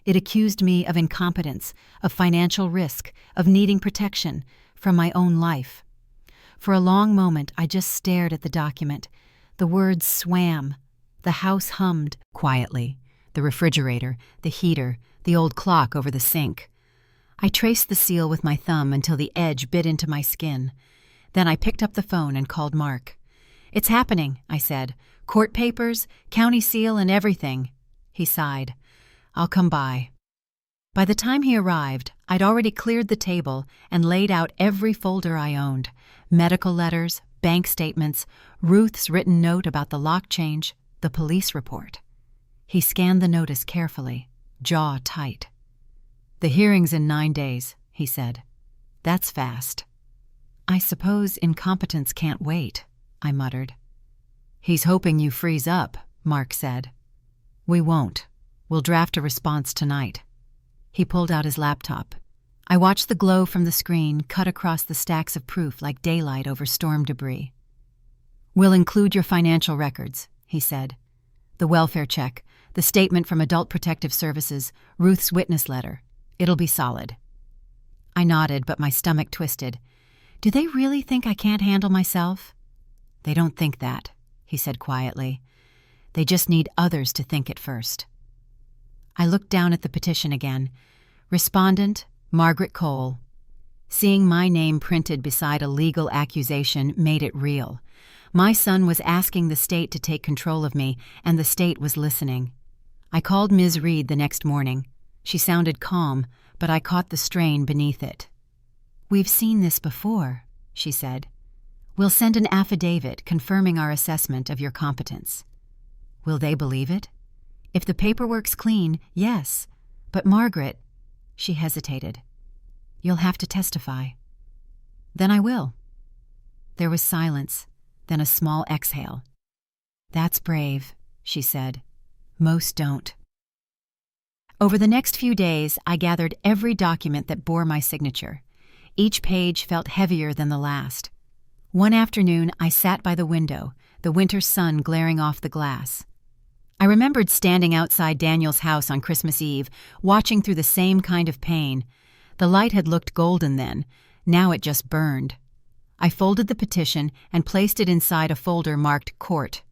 [SPEAKER 1] It accused me of incompetence, of financial risk, of needing protection from my own life. For a long moment, I just stared at the document. The words swam. The house hummed quietly. The refrigerator, the heater, the old clock over the sink. I traced the seal with my thumb until the edge bit into my skin. Then I picked up the phone and called Mark. "It's happening," I said. "Court papers, county seal, and everything." He sighed. "I'll come by." By the time he arrived, I'd already cleared the table and laid out every folder I owned. Medical letters, bank statements, Ruth's written note about the lock change, the police report. He scanned the notice carefully, jaw tight. "The hearing's in 9 days," he said. "That's fast." "I suppose incompetence can't wait," I muttered. "He's hoping you freeze up," Mark said. "We won't. We'll draft a response tonight." He pulled out his laptop. I watched the glow from the screen cut across the stacks of proof like daylight over storm debris. "We'll include your financial records," he said. "The welfare check, the statement from Adult Protective Services, Ruth's witness letter. It'll be solid." I nodded, but my stomach twisted. "Do they really think I can't handle myself?" "They don't think that," he said quietly. "They just need others to think it first." I looked down at the petition again. Respondent, Margaret Cole. Seeing my name printed beside a legal accusation made it real. My son was asking the state to take control of me, and the state was listening. I called Ms. Reed the next morning. She sounded calm, but I caught the strain beneath it. "We've seen this before," she said. "We'll send an affidavit confirming our assessment of your competence." "Will they believe it?" "If the paperwork's clean, yes. But Margaret," she hesitated, "you'll have to testify." "Then I will." There was silence, then a small exhale. "That's brave," she said. "Most don't." Over the next few days, I gathered every document that bore my signature. Each page felt heavier than the last. One afternoon, I sat by the window, the winter sun glaring off the glass. I remembered standing outside Daniel's house on Christmas Eve, watching through the same kind of pain. The light had looked golden then. Now it just burned. I folded the petition and placed it inside a folder marked Court.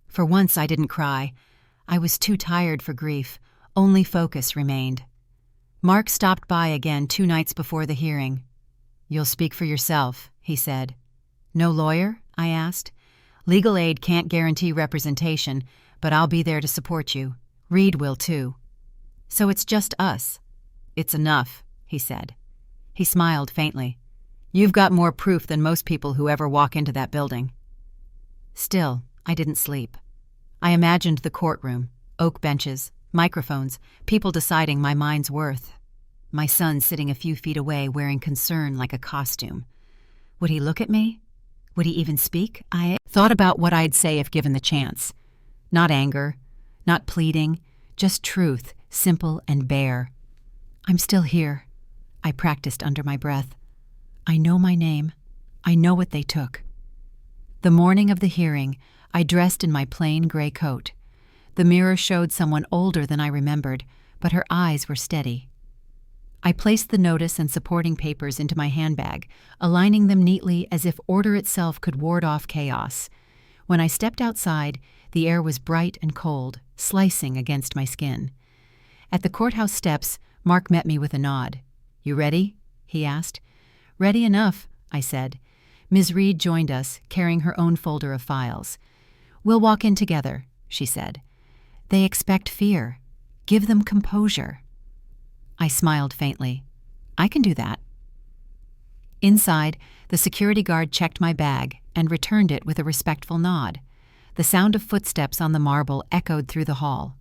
[SPEAKER 1] For once I didn't cry. I was too tired for grief. Only focus remained. Mark stopped by again 2 nights before the hearing. "You'll speak for yourself," he said. "No lawyer?" I asked. "Legal aid can't guarantee representation, but I'll be there to support you. Reed will too." "So it's just us." "It's enough," he said. He smiled faintly. "You've got more proof than most people who ever walk into that building." Still, I didn't sleep. I imagined the courtroom, oak benches, microphones, people deciding my mind's worth. My son sitting a few feet away wearing concern like a costume. Would he look at me? Would he even speak? I thought about what I'd say if given the chance. Not anger, not pleading, just truth, simple and bare. "I'm still here," I practiced under my breath. "I know my name. I know what they took." The morning of the hearing, I dressed in my plain gray coat. The mirror showed someone older than I remembered, but her eyes were steady. I placed the notice and supporting papers into my handbag, aligning them neatly as if order itself could ward off chaos. When I stepped outside, the air was bright and cold, slicing against my skin. At the courthouse steps, Mark met me with a nod. "You ready?" he asked. "Ready enough," I said. Ms. Reed joined us, carrying her own folder of files. "We'll walk in together," she said. "They expect fear. Give them composure." I smiled faintly. "I can do that." Inside, the security guard checked my bag and returned it with a respectful nod. The sound of footsteps on the marble echoed through the hall.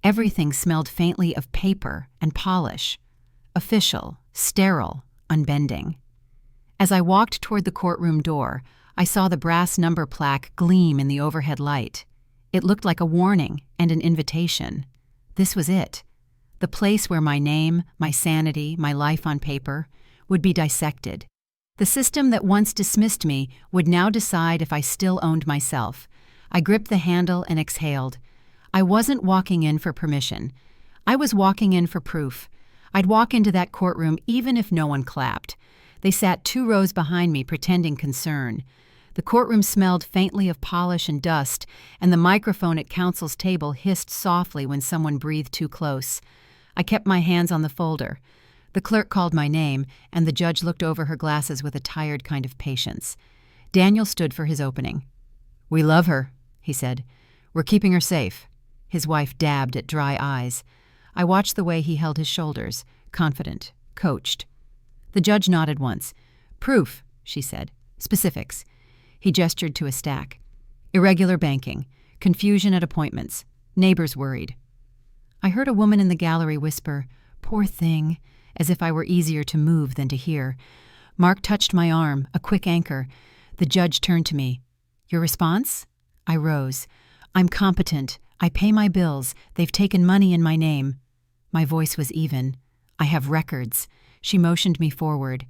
[SPEAKER 1] Everything smelled faintly of paper and polish. Official, sterile, unbending. As I walked toward the courtroom door, I saw the brass number plaque gleam in the overhead light. It looked like a warning and an invitation. This was it. The place where my name, my sanity, my life on paper, would be dissected. The system that once dismissed me would now decide if I still owned myself. I gripped the handle and exhaled. I wasn't walking in for permission. I was walking in for proof. I'd walk into that courtroom even if no one clapped. They sat 2 rows behind me pretending concern. The courtroom smelled faintly of polish and dust, and the microphone at counsel's table hissed softly when someone breathed too close. I kept my hands on the folder. The clerk called my name, and the judge looked over her glasses with a tired kind of patience. Daniel stood for his opening. "We love her," he said. "We're keeping her safe." His wife dabbed at dry eyes. I watched the way he held his shoulders, confident, coached. The judge nodded once. "Proof," she said. "Specifics." He gestured to a stack. "Irregular banking. Confusion at appointments. Neighbors worried." I heard a woman in the gallery whisper, "Poor thing," as if I were easier to move than to hear. Mark touched my arm, a quick anchor. The judge turned to me. "Your response?" I rose. "I'm competent. I pay my bills. They've taken money in my name." My voice was even. "I have records." She motioned me forward.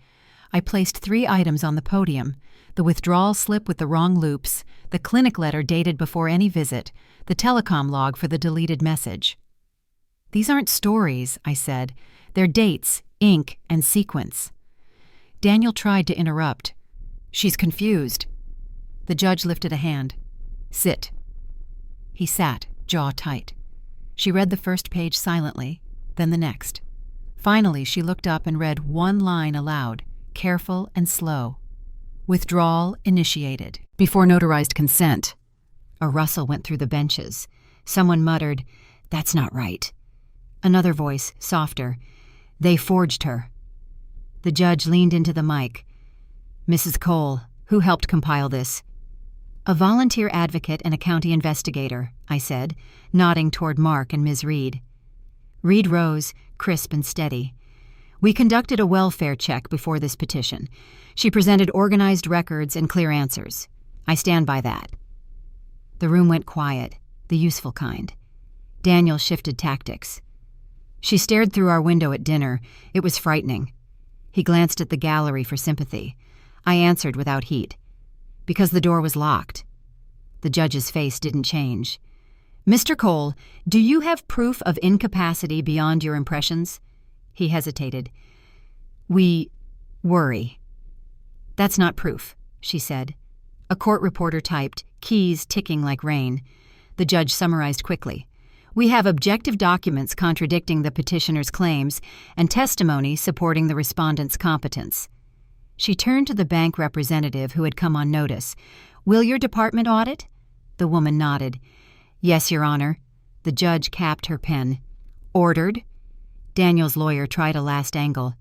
[SPEAKER 1] I placed 3 items on the podium: the withdrawal slip with the wrong loops, the clinic letter dated before any visit, the telecom log for the deleted message. "These aren't stories," I said. "They're dates, ink, and sequence." Daniel tried to interrupt. "She's confused." The judge lifted a hand. "Sit." He sat, jaw tight. She read the first page silently, then the next. Finally, she looked up and read one line aloud, careful and slow. "Withdrawal initiated. Before notarized consent." A rustle went through the benches. Someone muttered, "That's not right." Another voice, softer, "They forged her." The judge leaned into the mic. "Mrs. Cole, who helped compile this?" "A volunteer advocate and a county investigator," I said, nodding toward Mark and Ms. Reed. Reed rose, crisp and steady. "We conducted a welfare check before this petition. She presented organized records and clear answers. I stand by that." The room went quiet, the useful kind. Daniel shifted tactics. "She stared through our window at dinner. It was frightening." He glanced at the gallery for sympathy. I answered without heat. "Because the door was locked." The judge's face didn't change. "Mr. Cole, do you have proof of incapacity beyond your impressions?" He hesitated. "We worry." "That's not proof," she said. A court reporter typed, keys ticking like rain. The judge summarized quickly. "We have objective documents contradicting the petitioner's claims and testimony supporting the respondent's competence." She turned to the bank representative who had come on notice. "Will your department audit?" The woman nodded. "Yes, Your Honor." The judge capped her pen. "Ordered." Daniel's lawyer tried a last angle.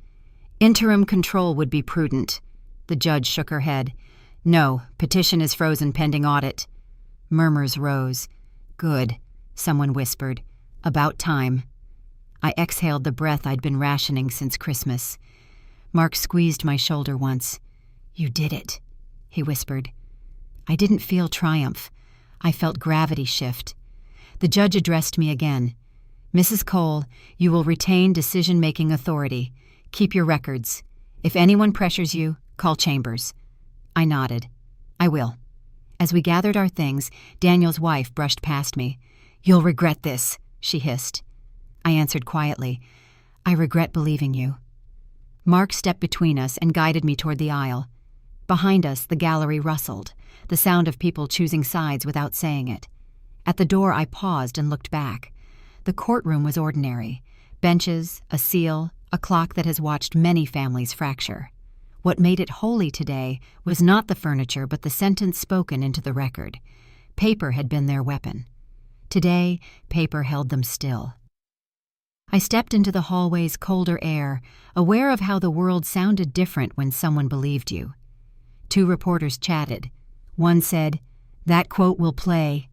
[SPEAKER 1] "Interim control would be prudent." The judge shook her head. "No, petition is frozen pending audit." Murmurs rose. "Good," someone whispered. "About time." I exhaled the breath I'd been rationing since Christmas. Mark squeezed my shoulder once. "You did it," he whispered. I didn't feel triumph. I felt gravity shift. The judge addressed me again. "Mrs. Cole, you will retain decision-making authority. Keep your records. If anyone pressures you, call Chambers." I nodded. "I will." As we gathered our things, Daniel's wife brushed past me. "You'll regret this," she hissed. I answered quietly, "I regret believing you." Mark stepped between us and guided me toward the aisle. Behind us, the gallery rustled, the sound of people choosing sides without saying it. At the door, I paused and looked back. The courtroom was ordinary. Benches, a seal, a clock that has watched many families fracture. What made it holy today was not the furniture but the sentence spoken into the record. Paper had been their weapon. Today, paper held them still. I stepped into the hallway's colder air, aware of how the world sounded different when someone believed you. Two reporters chatted. One said, "That quote will play."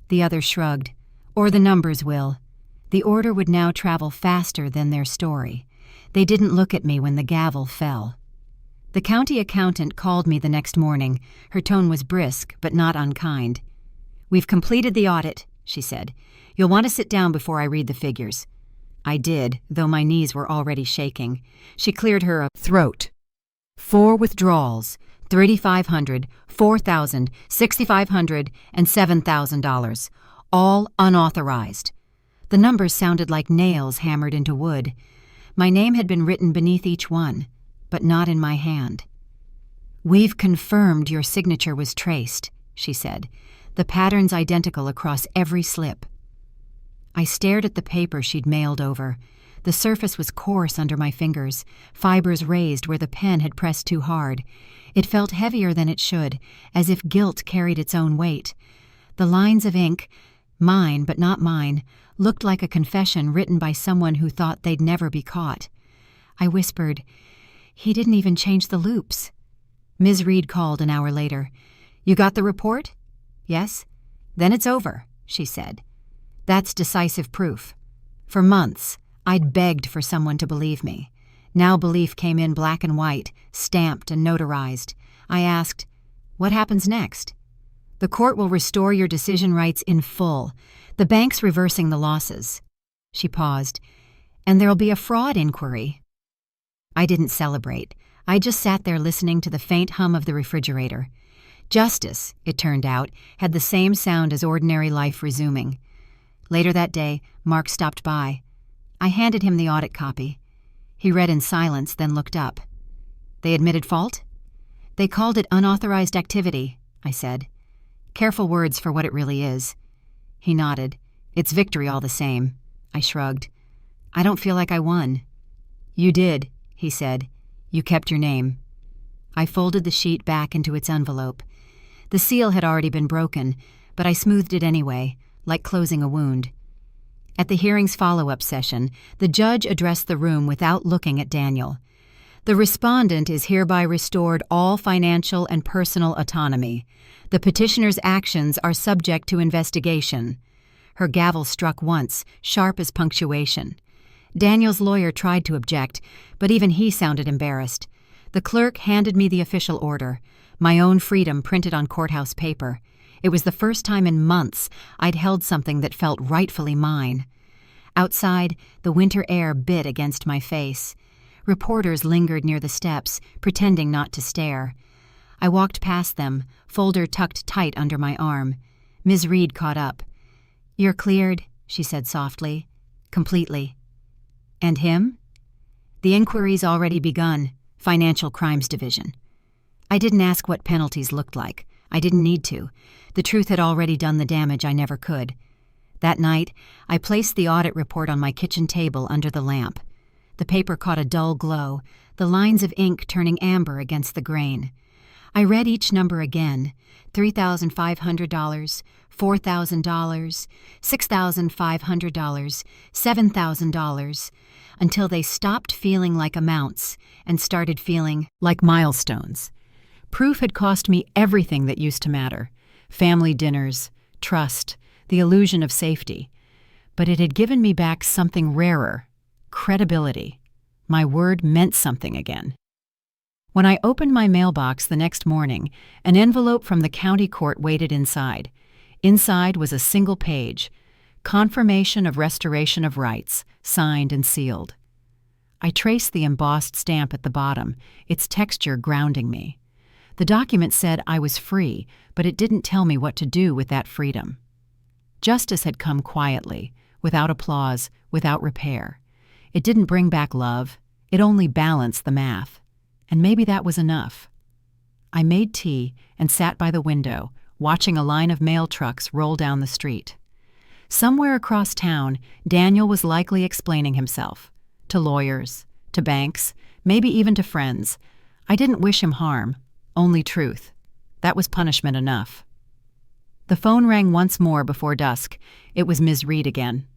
[SPEAKER 1] The other shrugged, "Or the numbers will." The order would now travel faster than their story. They didn't look at me when the gavel fell. The county accountant called me the next morning. Her tone was brisk, but not unkind. "We've completed the audit," she said. "You'll want to sit down before I read the figures." I did, though my knees were already shaking. She cleared her throat. 4 withdrawals, $3,500, $4,000, $6,500, and $7,000, all unauthorized. The numbers sounded like nails hammered into wood. My name had been written beneath each one, but not in my hand. "We've confirmed your signature was traced," she said. "The pattern's identical across every slip." I stared at the paper she'd mailed over. The surface was coarse under my fingers, fibers raised where the pen had pressed too hard. It felt heavier than it should, as if guilt carried its own weight. The lines of ink, mine but not mine, looked like a confession written by someone who thought they'd never be caught. I whispered, "He didn't even change the loops." Ms. Reed called an hour later. "You got the report?" "Yes." "Then it's over," she said. "That's decisive proof. For months, I'd begged for someone to believe me. Now belief came in black and white, stamped and notarized. I asked, "What happens next?" "The court will restore your decision rights in full. The bank's reversing the losses." She paused. "And there'll be a fraud inquiry." I didn't celebrate. I just sat there listening to the faint hum of the refrigerator. Justice, it turned out, had the same sound as ordinary life resuming. Later that day, Mark stopped by. I handed him the audit copy. He read in silence, then looked up. "They admitted fault?" "They called it unauthorized activity," I said. "Careful words for what it really is." He nodded. "It's victory all the same." I shrugged. "I don't feel like I won." "You did," he said. "You kept your name." I folded the sheet back into its envelope. The seal had already been broken, but I smoothed it anyway, like closing a wound. At the hearing's follow-up session, the judge addressed the room without looking at Daniel. "The respondent is hereby restored all financial and personal autonomy. The petitioner's actions are subject to investigation." Her gavel struck once, sharp as punctuation. Daniel's lawyer tried to object, but even he sounded embarrassed. The clerk handed me the official order, my own freedom printed on courthouse paper. It was the first time in months I'd held something that felt rightfully mine. Outside, the winter air bit against my face. Reporters lingered near the steps, pretending not to stare. I walked past them, folder tucked tight under my arm. Ms. Reed caught up. "You're cleared," she said softly. "Completely." "And him?" "The inquiry's already begun. Financial Crimes Division." I didn't ask what penalties looked like. I didn't need to. The truth had already done the damage I never could. That night, I placed the audit report on my kitchen table under the lamp. The paper caught a dull glow, the lines of ink turning amber against the grain. I read each number again: $3,500, $4,000, $6,500, $7,000, until they stopped feeling like amounts and started feeling like milestones. Proof had cost me everything that used to matter: family dinners, trust, the illusion of safety. But it had given me back something rarer: credibility. My word meant something again. When I opened my mailbox the next morning, an envelope from the county court waited inside. Inside was a single page: confirmation of restoration of rights, signed and sealed. I traced the embossed stamp at the bottom, its texture grounding me. The document said I was free, but it didn't tell me what to do with that freedom. Justice had come quietly, without applause, without repair. It didn't bring back love, it only balanced the math. And maybe that was enough. I made tea and sat by the window, watching a line of mail trucks roll down the street. Somewhere across town, Daniel was likely explaining himself. To lawyers, to banks, maybe even to friends. I didn't wish him harm, only truth. That was punishment enough. The phone rang once more before dusk. It was Ms. Reed again.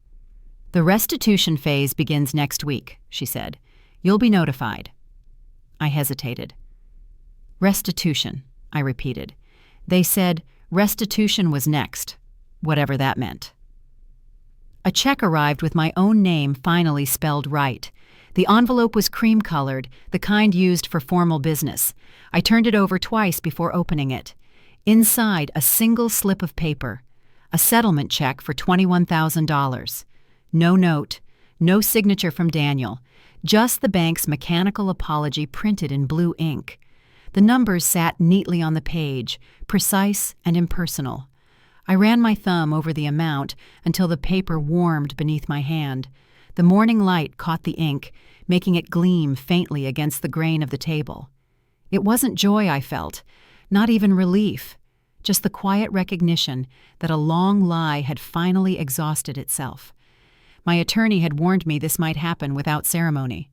[SPEAKER 1] "The restitution phase begins next week," she said. "You'll be notified." I hesitated. "Restitution," I repeated. They said restitution was next, whatever that meant. A check arrived with my own name finally spelled right. The envelope was cream-colored, the kind used for formal business. I turned it over twice before opening it. Inside, a single slip of paper. A settlement check for $21,000. No note, no signature from Daniel, just the bank's mechanical apology printed in blue ink. The numbers sat neatly on the page, precise and impersonal. I ran my thumb over the amount until the paper warmed beneath my hand. The morning light caught the ink, making it gleam faintly against the grain of the table. It wasn't joy I felt, not even relief, just the quiet recognition that a long lie had finally exhausted itself. My attorney had warned me this might happen without ceremony.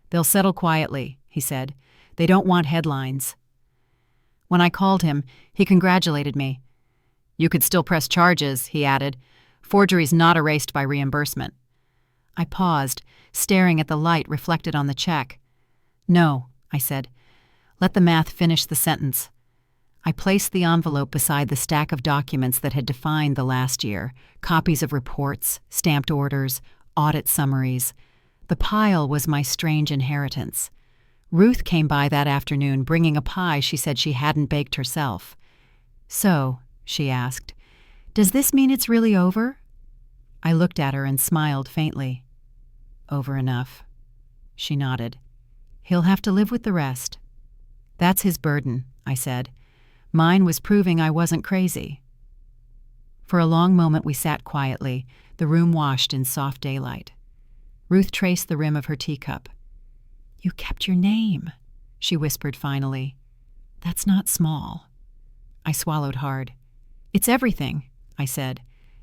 [SPEAKER 1] "They'll settle quietly," he said. "They don't want headlines." When I called him, he congratulated me. "You could still press charges," he added. "Forgery's not erased by reimbursement." I paused, staring at the light reflected on the check. "No," I said. "Let the math finish the sentence." I placed the envelope beside the stack of documents that had defined the last year: copies of reports, stamped orders, audit summaries. The pile was my strange inheritance. Ruth came by that afternoon bringing a pie she said she hadn't baked herself. "So," she asked, "does this mean it's really over?" I looked at her and smiled faintly. "Over enough." She nodded. "He'll have to live with the rest." "That's his burden," I said. Mine was proving I wasn't crazy. For a long moment we sat quietly, the room washed in soft daylight. Ruth traced the rim of her teacup. "You kept your name," she whispered finally. "That's not small." I swallowed hard. "It's everything," I said.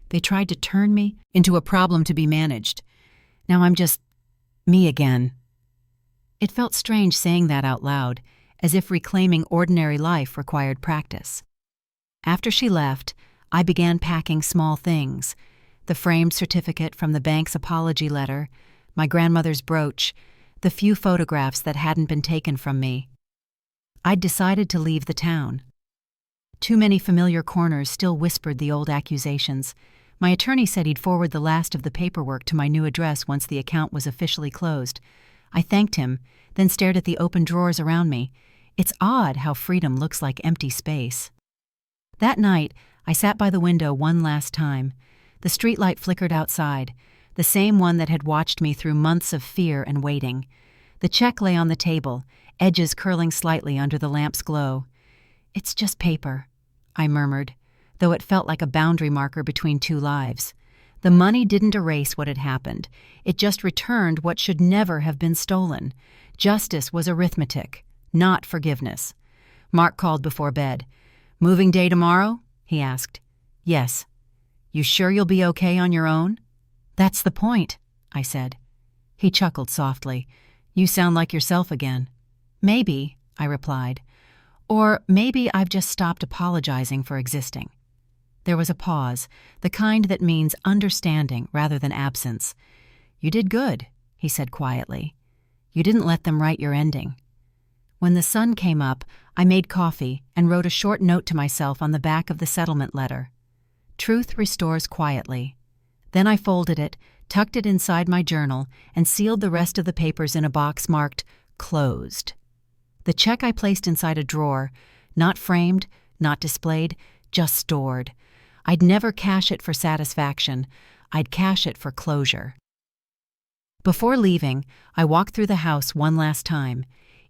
[SPEAKER 1] "They tried to turn me into a problem to be managed. Now I'm just me again." It felt strange saying that out loud, as if reclaiming ordinary life required practice. After she left, I began packing small things: the framed certificate from the bank's apology letter, my grandmother's brooch, the few photographs that hadn't been taken from me. I'd decided to leave the town. Too many familiar corners still whispered the old accusations. My attorney said he'd forward the last of the paperwork to my new address once the account was officially closed. I thanked him, then stared at the open drawers around me. It's odd how freedom looks like empty space. That night, I sat by the window one last time. The streetlight flickered outside, the same one that had watched me through months of fear and waiting. The check lay on the table, edges curling slightly under the lamp's glow. "It's just paper," I murmured, though it felt like a boundary marker between two lives. The money didn't erase what had happened. It just returned what should never have been stolen. Justice was arithmetic, not forgiveness. Mark called before bed. "Moving day tomorrow?" he asked. "Yes." "You sure you'll be okay on your own?" "That's the point," I said. He chuckled softly. "You sound like yourself again." "Maybe," I replied. "Or maybe I've just stopped apologizing for existing." There was a pause, the kind that means understanding rather than absence. "You did good," he said quietly. "You didn't let them write your ending." When the sun came up, I made coffee and wrote a short note to myself on the back of the settlement letter. "Truth restores quietly." Then I folded it, tucked it inside my journal, and sealed the rest of the papers in a box marked "Closed." The check I placed inside a drawer, not framed, not displayed, just stored. I'd never cash it for satisfaction. I'd cash it for closure. Before leaving, I walked through the house one last time.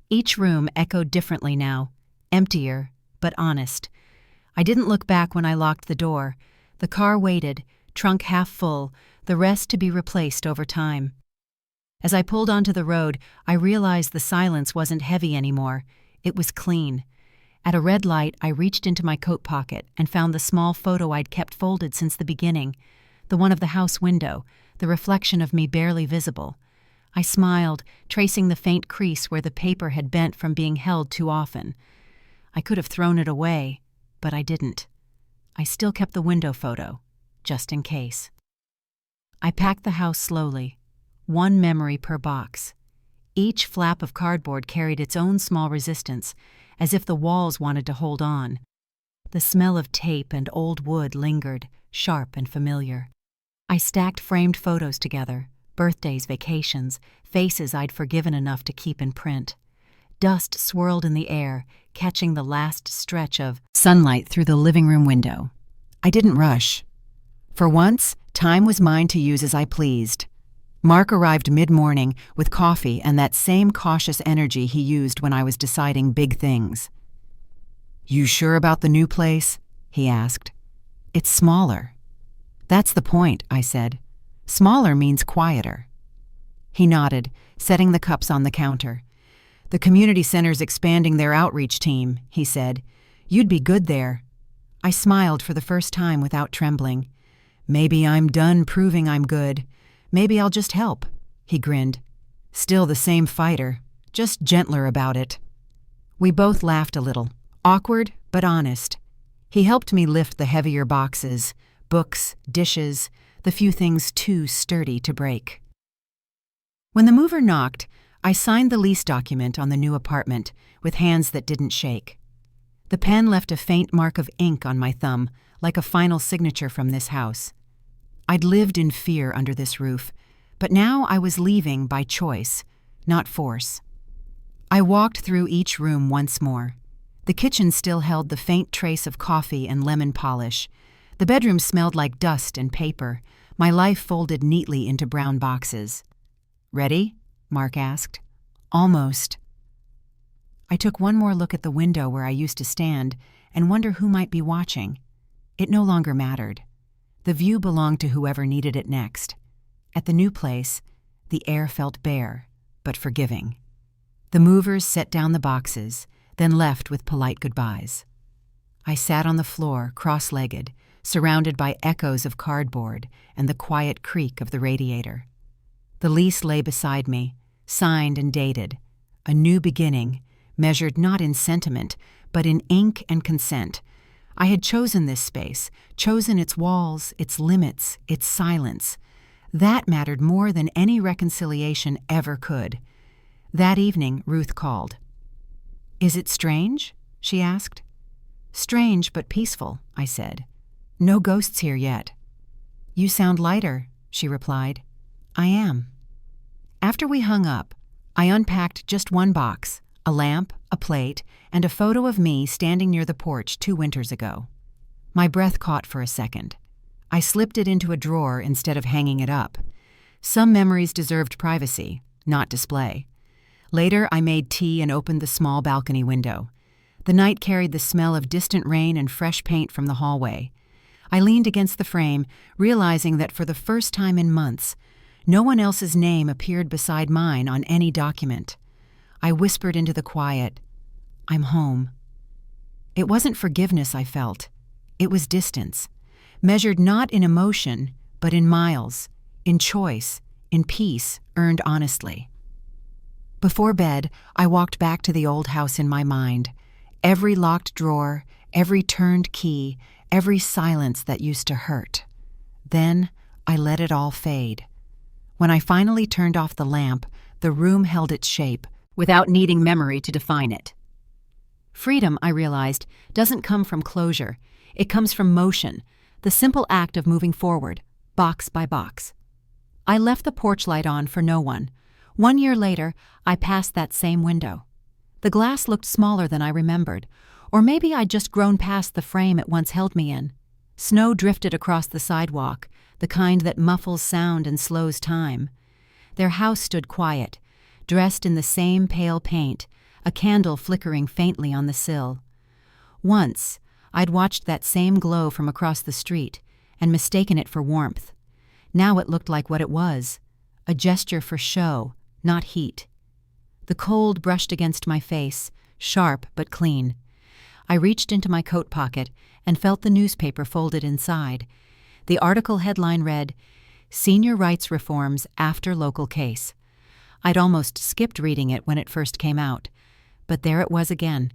[SPEAKER 1] Each room echoed differently now, emptier, but honest. I didn't look back when I locked the door. The car waited, trunk half full, the rest to be replaced over time. As I pulled onto the road, I realized the silence wasn't heavy anymore. It was clean. At a red light, I reached into my coat pocket and found the small photo I'd kept folded since the beginning, the one of the house window, the reflection of me barely visible. I smiled, tracing the faint crease where the paper had bent from being held too often. I could have thrown it away, but I didn't. I still kept the window photo, just in case. I packed the house slowly, one memory per box. Each flap of cardboard carried its own small resistance, as if the walls wanted to hold on. The smell of tape and old wood lingered, sharp and familiar. I stacked framed photos together, birthdays, vacations, faces I'd forgiven enough to keep in print. Dust swirled in the air, catching the last stretch of sunlight through the living room window. I didn't rush. For once, time was mine to use as I pleased. Mark arrived mid-morning with coffee and that same cautious energy he used when I was deciding big things. "You sure about the new place?" he asked. "It's smaller." "That's the point," I said. "Smaller means quieter." He nodded, setting the cups on the counter. "The community center's expanding their outreach team," he said. "You'd be good there." I smiled for the first time without trembling. "Maybe I'm done proving I'm good. Maybe I'll just help," he grinned. "Still the same fighter, just gentler about it." We both laughed a little, awkward but honest. He helped me lift the heavier boxes, books, dishes, the few things too sturdy to break. When the mover knocked, I signed the lease document on the new apartment with hands that didn't shake. The pen left a faint mark of ink on my thumb, like a final signature from this house. I'd lived in fear under this roof, but now I was leaving by choice, not force. I walked through each room once more. The kitchen still held the faint trace of coffee and lemon polish. The bedroom smelled like dust and paper, my life folded neatly into brown boxes. "Ready?" Mark asked. "Almost." I took one more look at the window where I used to stand and wonder who might be watching. It no longer mattered. The view belonged to whoever needed it next. At the new place, the air felt bare, but forgiving. The movers set down the boxes, then left with polite goodbyes. I sat on the floor, cross-legged, surrounded by echoes of cardboard and the quiet creak of the radiator. The lease lay beside me, signed and dated. A new beginning, measured not in sentiment, but in ink and consent. I had chosen this space, chosen its walls, its limits, its silence. That mattered more than any reconciliation ever could. That evening, Ruth called. "Is it strange?" she asked. "Strange but peaceful," I said. "No ghosts here yet." "You sound lighter," she replied. "I am." After we hung up, I unpacked just one box, a lamp, a plate, and a photo of me standing near the porch 2 winters ago. My breath caught for a second. I slipped it into a drawer instead of hanging it up. Some memories deserved privacy, not display. Later, I made tea and opened the small balcony window. The night carried the smell of distant rain and fresh paint from the hallway. I leaned against the frame, realizing that for the first time in months, no one else's name appeared beside mine on any document. I whispered into the quiet, "I'm home." It wasn't forgiveness I felt. It was distance, measured not in emotion, but in miles, in choice, in peace earned honestly. Before bed, I walked back to the old house in my mind. Every locked drawer, every turned key, every silence that used to hurt. Then I let it all fade. When I finally turned off the lamp, the room held its shape, without needing memory to define it. Freedom, I realized, doesn't come from closure. It comes from motion, the simple act of moving forward, box by box. I left the porch light on for no one. 1 year later, I passed that same window. The glass looked smaller than I remembered, or maybe I'd just grown past the frame it once held me in. Snow drifted across the sidewalk, the kind that muffles sound and slows time. Their house stood quiet, dressed in the same pale paint, a candle flickering faintly on the sill. Once, I'd watched that same glow from across the street and mistaken it for warmth. Now it looked like what it was, a gesture for show, not heat. The cold brushed against my face, sharp but clean. I reached into my coat pocket and felt the newspaper folded inside. The article headline read, "Senior Rights Reforms After Local Case." I'd almost skipped reading it when it first came out. But there it was again,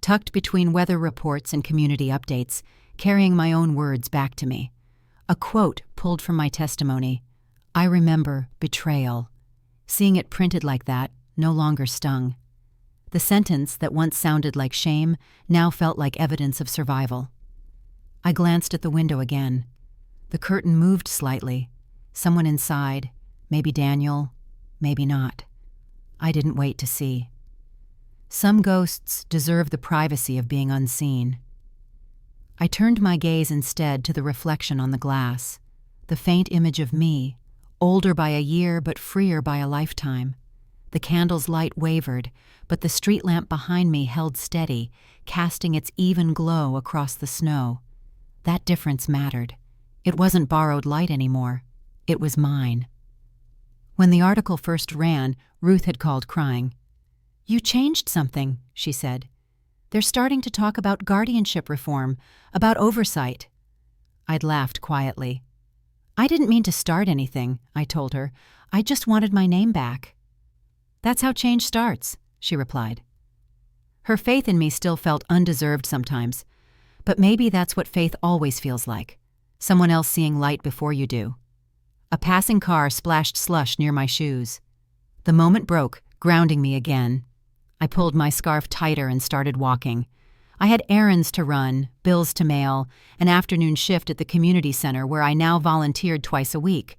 [SPEAKER 1] tucked between weather reports and community updates, carrying my own words back to me. A quote pulled from my testimony. I remember betrayal. Seeing it printed like that no longer stung. The sentence that once sounded like shame now felt like evidence of survival. I glanced at the window again. The curtain moved slightly. Someone inside, maybe Daniel, maybe not. I didn't wait to see. Some ghosts deserve the privacy of being unseen. I turned my gaze instead to the reflection on the glass, the faint image of me, older by a year but freer by a lifetime. The candle's light wavered, but the street lamp behind me held steady, casting its even glow across the snow. That difference mattered. It wasn't borrowed light anymore. It was mine. When the article first ran, Ruth had called crying. "You changed something," she said. "They're starting to talk about guardianship reform, about oversight." I'd laughed quietly. "I didn't mean to start anything," I told her. "I just wanted my name back." "That's how change starts," she replied. Her faith in me still felt undeserved sometimes, but maybe that's what faith always feels like, someone else seeing light before you do. A passing car splashed slush near my shoes. The moment broke, grounding me again. I pulled my scarf tighter and started walking. I had errands to run, bills to mail, an afternoon shift at the community center where I now volunteered twice a week.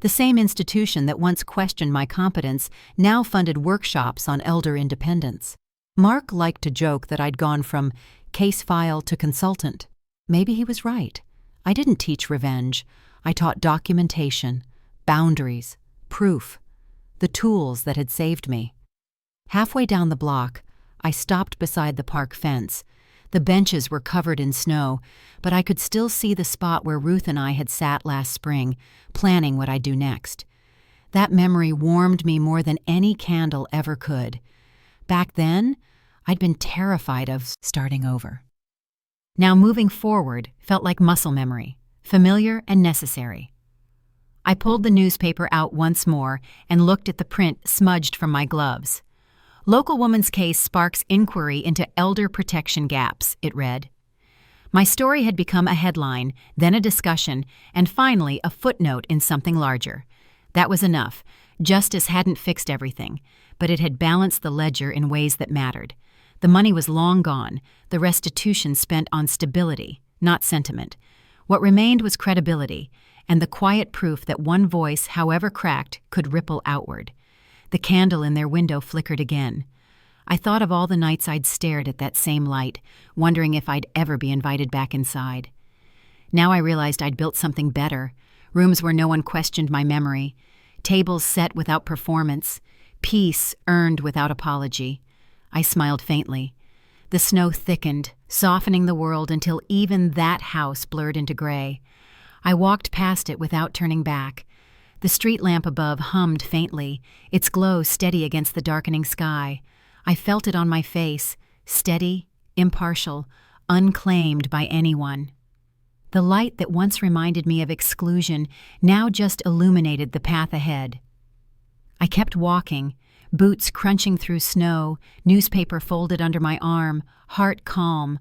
[SPEAKER 1] The same institution that once questioned my competence now funded workshops on elder independence. Mark liked to joke that I'd gone from case file to consultant. Maybe he was right. I didn't teach revenge. I taught documentation, boundaries, proof, the tools that had saved me. Halfway down the block, I stopped beside the park fence. The benches were covered in snow, but I could still see the spot where Ruth and I had sat last spring, planning what I'd do next. That memory warmed me more than any candle ever could. Back then, I'd been terrified of starting over. Now moving forward felt like muscle memory, familiar and necessary. I pulled the newspaper out once more and looked at the print smudged from my gloves. "Local woman's case sparks inquiry into elder protection gaps," it read. My story had become a headline, then a discussion, and finally a footnote in something larger. That was enough. Justice hadn't fixed everything, but it had balanced the ledger in ways that mattered. The money was long gone, the restitution spent on stability, not sentiment. What remained was credibility, and the quiet proof that one voice, however cracked, could ripple outward. The candle in their window flickered again. I thought of all the nights I'd stared at that same light, wondering if I'd ever be invited back inside. Now I realized I'd built something better, rooms where no one questioned my memory, tables set without performance, peace earned without apology. I smiled faintly. The snow thickened, softening the world until even that house blurred into gray. I walked past it without turning back. The street lamp above hummed faintly, its glow steady against the darkening sky. I felt it on my face, steady, impartial, unclaimed by anyone. The light that once reminded me of exclusion now just illuminated the path ahead. I kept walking, boots crunching through snow, newspaper folded under my arm, heart calm.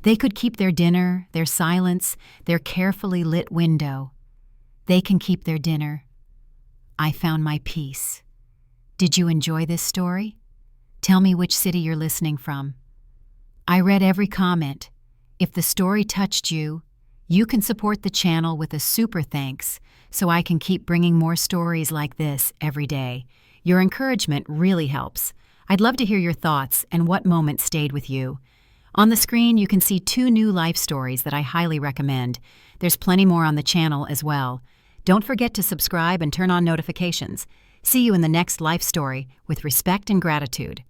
[SPEAKER 1] They could keep their dinner, their silence, their carefully lit window. They can keep their dinner. I found my peace. Did you enjoy this story? Tell me which city you're listening from. I read every comment. If the story touched you, you can support the channel with a super thanks so I can keep bringing more stories like this every day. Your encouragement really helps. I'd love to hear your thoughts and what moment stayed with you. On the screen, you can see 2 new life stories that I highly recommend. There's plenty more on the channel as well. Don't forget to subscribe and turn on notifications. See you in the next life story with respect and gratitude.